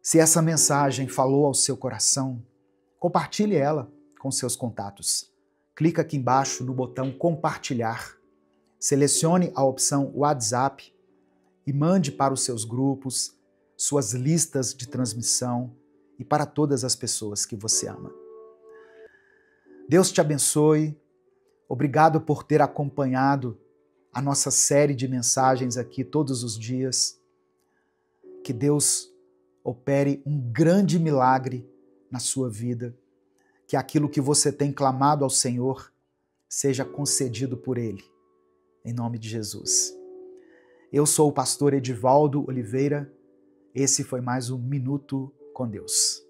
Se essa mensagem falou ao seu coração, compartilhe ela com seus contatos. Clica aqui embaixo no botão compartilhar, selecione a opção WhatsApp e mande para os seus grupos, suas listas de transmissão e para todas as pessoas que você ama. Deus te abençoe. Obrigado por ter acompanhado a nossa série de mensagens aqui todos os dias. Que Deus opere um grande milagre na sua vida. Que aquilo que você tem clamado ao Senhor seja concedido por Ele. Em nome de Jesus. Eu sou o pastor Edivaldo Oliveira. Esse foi mais um Minuto com Deus.